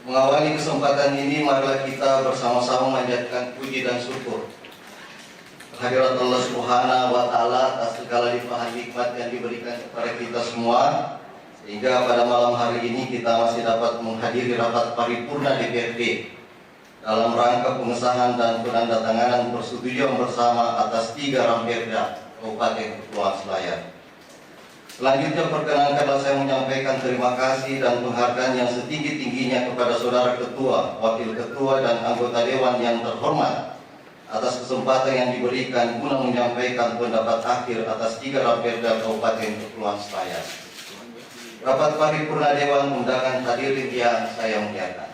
Mengawali kesempatan ini, marilah kita bersama-sama menjadikan puji dan syukur kehadirat Allah Subhanahu wa Ta'ala atas segala limpahan nikmat yang diberikan kepada kita semua, sehingga pada malam hari ini kita masih dapat menghadiri rapat paripurna DPRD dalam rangka pengesahan dan penandatanganan persetujuan bersama atas 3 Ramperda Kabupaten Kepulauan Selayar. Selanjutnya perkenankanlah saya menyampaikan terima kasih dan penghargaan yang setinggi-tingginya kepada Saudara Ketua, Wakil Ketua, dan anggota Dewan yang terhormat atas kesempatan yang diberikan guna menyampaikan pendapat akhir atas 3 Ramperda Kabupaten Kepulauan Selayar. Rapat paripurna Dewan undangan hadirin yang saya muliakan.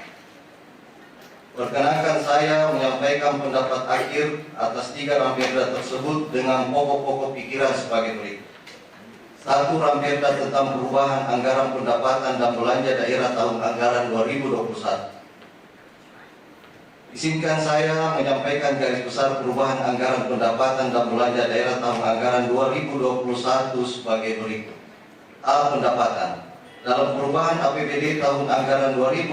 Perkenankan saya menyampaikan pendapat akhir atas 3 Ramperda tersebut dengan pokok-pokok pikiran sebagai berikut. 1. Ramperda tentang perubahan anggaran pendapatan dan belanja daerah tahun anggaran 2021. Izinkan saya menyampaikan garis besar perubahan anggaran pendapatan dan belanja daerah tahun anggaran 2021 sebagai berikut. A. Pendapatan. Dalam perubahan APBD tahun anggaran 2021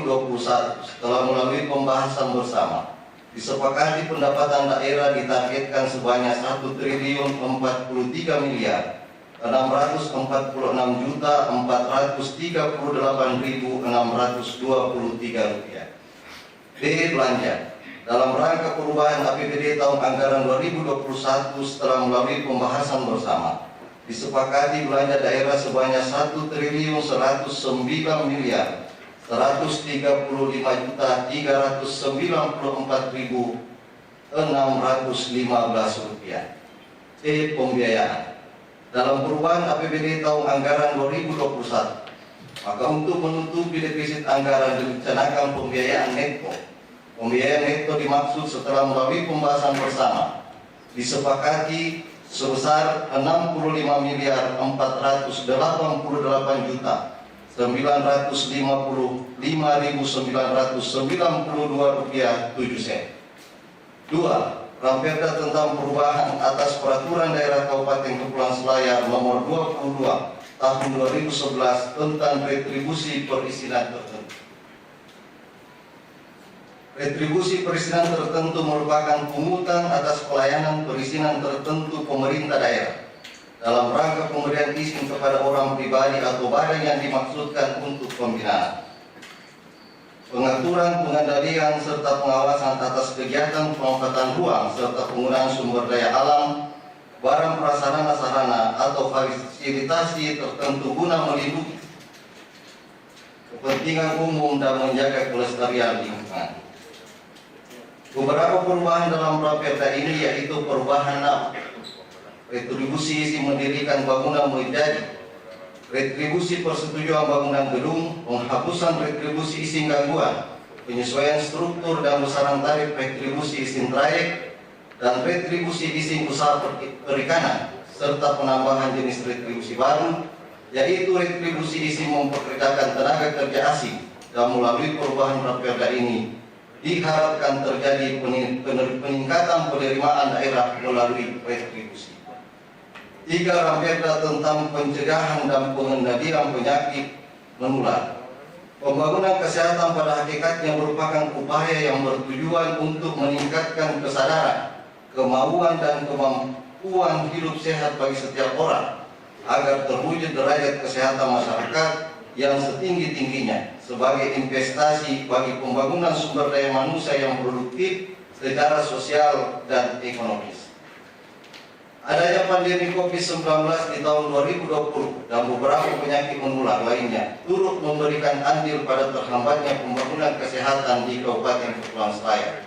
setelah melalui pembahasan bersama, disepakati pendapatan daerah ditargetkan sebanyak 1.041.638.638.623 rupiah. B. Belanja. Dalam rangka perubahan APBD tahun anggaran 2021 setelah melalui pembahasan bersama, disepakati belanja daerah sebanyak 1.135.394.615 rupiah. C. Pembiayaan. Dalam perubahan APBD tahun anggaran 2021, maka untuk menutupi defisit anggaran direncanakan pembiayaan netto. Pembiayaan netto dimaksud setelah melalui pembahasan bersama, disepakati sebesar 65.955.992 rupiah 7 sen. 2. Ramperda tentang perubahan atas peraturan daerah Kabupaten Kepulauan Selayar nomor 22 tahun 2011 tentang retribusi perizinan tertentu. Retribusi perizinan tertentu merupakan pungutan atas pelayanan perizinan tertentu pemerintah daerah dalam rangka pemberian izin kepada orang pribadi atau badan yang dimaksudkan untuk pembinaan. Pengaturan, pengendalian, serta pengawasan atas kegiatan pemanfaatan ruang serta penggunaan sumber daya alam, barang prasarana sarana atau fasilitasi tertentu guna melindungi kepentingan umum dan menjaga kelestarian lingkungan. Beberapa perubahan dalam Ramperda ini yaitu perubahan nama, retribusi isi mendirikan bangunan menjadi retribusi persetujuan bangunan gedung, penghapusan retribusi izin gangguan, penyesuaian struktur dan besaran tarif retribusi izin trayek, dan retribusi izin usaha perikanan, serta penambahan jenis retribusi baru, yaitu retribusi izin mempekerjakan tenaga kerja asing. Dan melalui perubahan Ramperda ini diharapkan terjadi peningkatan penerimaan daerah melalui retribusi. 3. Ramperda tentang pencegahan dan pengendalian penyakit menular. Pembangunan kesehatan pada hakikatnya merupakan upaya yang bertujuan untuk meningkatkan kesadaran, kemauan, dan kemampuan hidup sehat bagi setiap orang agar terwujud derajat kesehatan masyarakat yang setinggi-tingginya sebagai investasi bagi pembangunan sumber daya manusia yang produktif secara sosial dan ekonomis. Adanya pandemi COVID-19 di tahun 2020 dan beberapa penyakit menular lainnya turut memberikan andil pada terhambatnya pembangunan kesehatan di Kabupaten Kepulauan Selayar.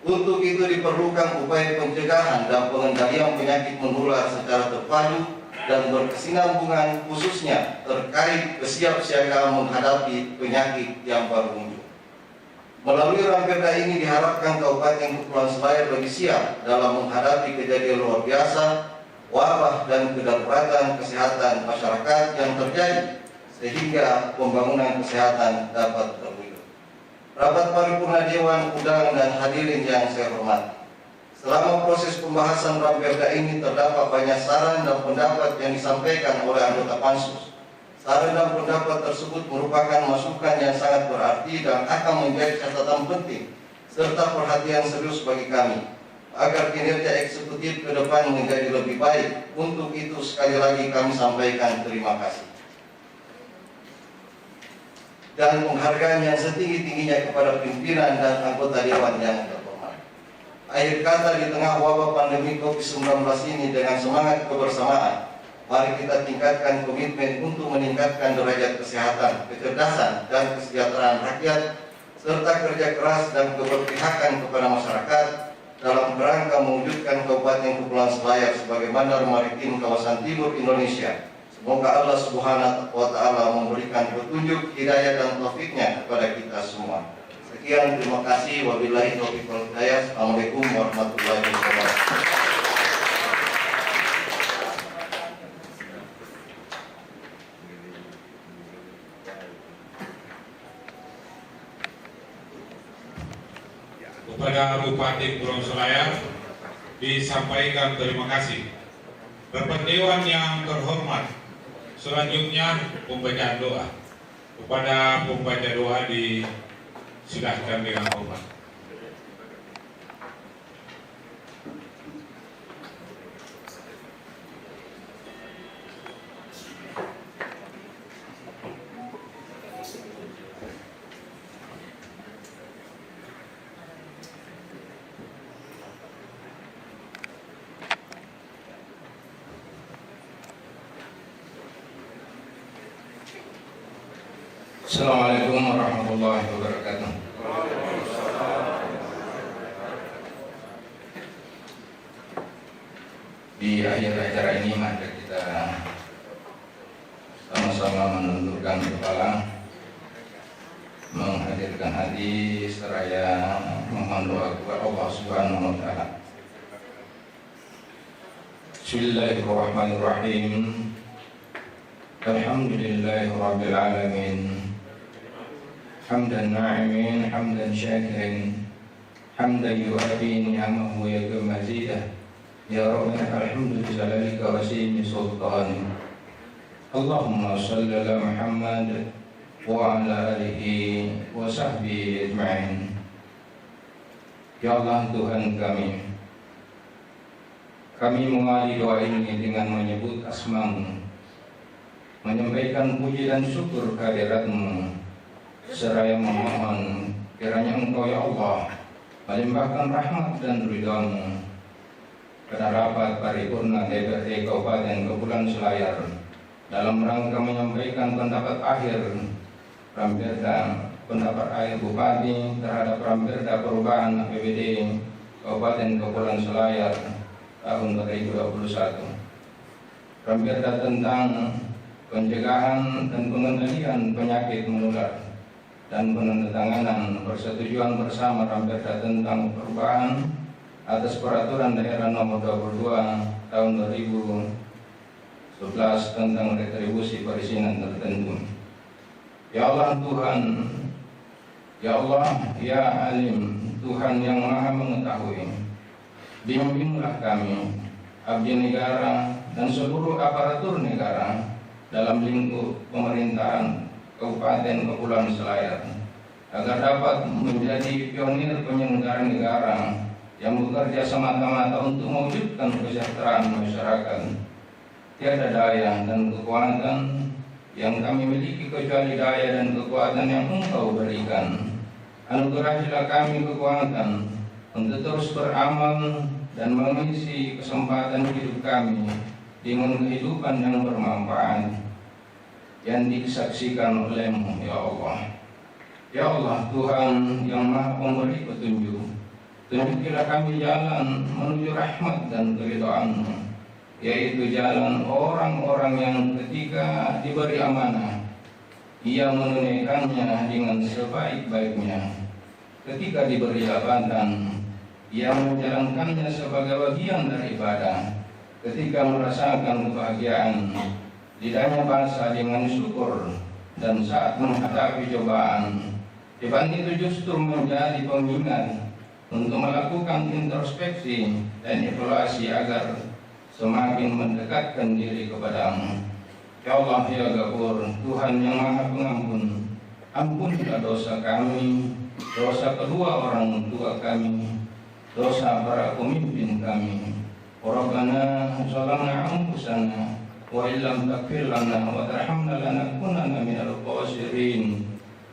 Untuk itu diperlukan upaya pencegahan dan pengendalian penyakit menular secara terpadu dan berkesinambungan, khususnya terkait kesiapsiagaan menghadapi penyakit yang baru muncul. Melalui Ramperda ini diharapkan Kabupaten Kepulauan Selayar lebih siap dalam menghadapi kejadian luar biasa, wabah dan kedaruratan kesehatan masyarakat yang terjadi, sehingga pembangunan kesehatan dapat terwujud. Rapat paripurna Dewan Undangan dan hadirin yang saya hormati, selama proses pembahasan Ramperda ini terdapat banyak saran dan pendapat yang disampaikan oleh anggota Pansus. Saran dan pendapat tersebut merupakan masukan yang sangat berarti dan akan menjadi catatan penting serta perhatian serius bagi kami agar kinerja eksekutif ke depan menjadi lebih baik. Untuk itu sekali lagi kami sampaikan terima kasih dan penghargaan yang setinggi-tingginya kepada pimpinan dan anggota Dewan yang terhormat. Akhir kata, di tengah wabah pandemi COVID-19 ini, dengan semangat kebersamaan, mari kita tingkatkan komitmen untuk meningkatkan derajat kesehatan, kecerdasan, dan kesejahteraan rakyat, serta kerja keras dan keberpihakan kepada masyarakat dalam kerangka mewujudkan Kabupaten Kepulauan Selayar sebagai bandar maritim kawasan timur Indonesia. Semoga Allah Subhanahu wa Ta'ala memberikan petunjuk, hidayah, dan taufiknya kepada kita semua. Sekian, terima kasih. Wabillahi taufiq wal hidayah. Assalamualaikum warahmatullahi wabarakatuh. Kepada Bupati Kepulauan Selayar disampaikan terima kasih. Rapat Dewan yang terhormat, selanjutnya pembacaan doa. Kepada pembaca doa disilahkan dengan hormat. Assalamualaikum warahmatullahi wabarakatuh. Di akhir acara ini mari kita sama-sama menundukkan kepala, menghadirkan hati seraya mohon doa kepada Allah Subhanahu wa Ta'ala. Bismillahirrahmanirrahim. Alhamdulillahirabbil alamin. Hamdan na'imin, hamdan syakirin, hamdan yu'afi ni'amahu wa yakum mazidah. Ya Rabbana alhamdu bijalalika wa sini sultani. Allahumma salli ala Muhammad wa ala alihi wa sahbihi ajma'in. Ya Allah Tuhan kami mengawali doa ini dengan menyebut asma-Mu, menyampaikan puji dan syukur kehadirat-Mu, seraya memohon kiranya Engkau ya Allah melimpahkan rahmat dan ridha-Mu pada rapat paripurna DPRD Kabupaten Kepulauan Selayar dalam rangka menyampaikan pendapat akhir Ramperda, pendapat akhir Bupati terhadap Ramperda perubahan APBD Kabupaten Kepulauan Selayar tahun 2021. Ramperda tentang pencegahan dan pengendalian penyakit menular dan penandatanganan persetujuan bersama Ramperda tentang perubahan atas peraturan daerah nomor 22 tahun 2011 tentang retribusi perizinan tertentu. Ya Allah Tuhan, ya Allah, ya Alim, Tuhan yang Maha mengetahui, bimbinglah kami, abdi negara dan seluruh aparatur negara dalam lingkup pemerintahan Kabupaten Kepulauan Selayar agar dapat menjadi pionir penyelenggara negara yang bekerja semata-mata untuk mewujudkan kesejahteraan masyarakat. Tiada daya dan kekuatan yang kami miliki kecuali daya dan kekuatan yang Engkau berikan. Anugerahilah kami kekuatan untuk terus beramal dan mengisi kesempatan hidup kami dengan kehidupan yang bermanfaat yang disaksikan oleh-Mu ya Allah. Ya Allah Tuhan yang Maha Pemberi petunjuk, Tunjukilah kami jalan menuju rahmat dan keridhaan-Mu, yaitu jalan orang-orang yang ketika diberi amanah, ia menunaikannya dengan sebaik-baiknya. Ketika diberi jabatan, ia menjalankannya sebagai bagian dari ibadah. Ketika merasakan kebahagiaan, lidahnya basah dengan syukur, dan saat menghadapi cobaan, dibantu itu justru menjadi pengingat untuk melakukan introspeksi dan evaluasi agar semakin mendekatkan diri kepada-Mu. Ya Allah, ya Ghafur, Tuhan yang Maha Pengampun, ampunilah dosa kami, dosa kedua orang tua kami, dosa para pemimpin kami. Rabbana zalamna anfusana wa illam taghfir lana wa tarhamna lanakunanna minal khasirin.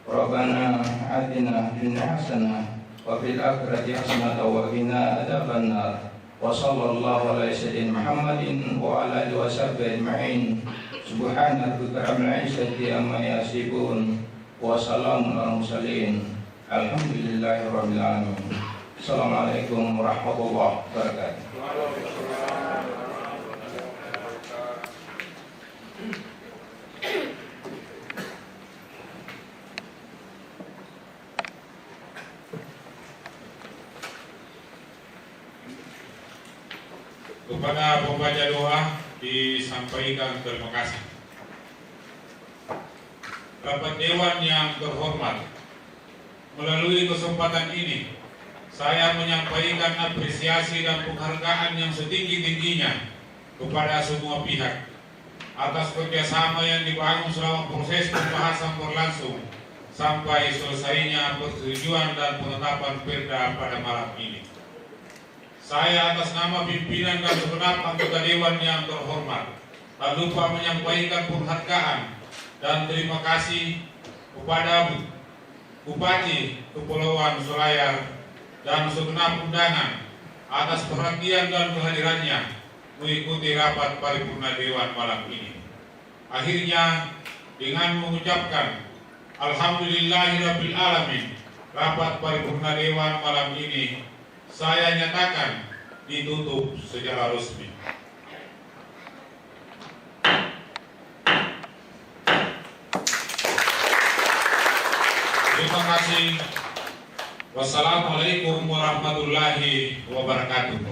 Rabbana atina fid dunya hasanah wa fil akhirati hasanah wa qina adzabannar. Wa sallallahu ala sayyidina Muhammadin wa ala alihi wa sahbihi ajma'in. Subhana rabbika rabbil izzati amma yasifun wa salamun alal mursalin. Alhamdulillahi rabbil alamin. Assalamualaikum warahmatullahi wabarakatuh. Kepada pembaca doa disampaikan terima kasih. Rapat Dewan yang terhormat, melalui kesempatan ini saya menyampaikan apresiasi dan penghargaan yang setinggi-tingginya kepada semua pihak atas kerjasama yang dibangun selama proses pembahasan berlangsung sampai selesainya persetujuan dan penetapan perda pada malam ini. Saya atas nama pimpinan dan segenap anggota Dewan yang terhormat tak lupa menyampaikan penghargaan dan terima kasih kepada Bupati Kepulauan Selayar dan segenap undangan atas perhatian dan kehadirannya mengikuti rapat paripurna Dewan malam ini. Akhirnya dengan mengucapkan Alhamdulillahirabbil alamin, rapat paripurna Dewan malam ini saya nyatakan ditutup secara resmi. Terima kasih. Wassalamualaikum warahmatullahi wabarakatuh.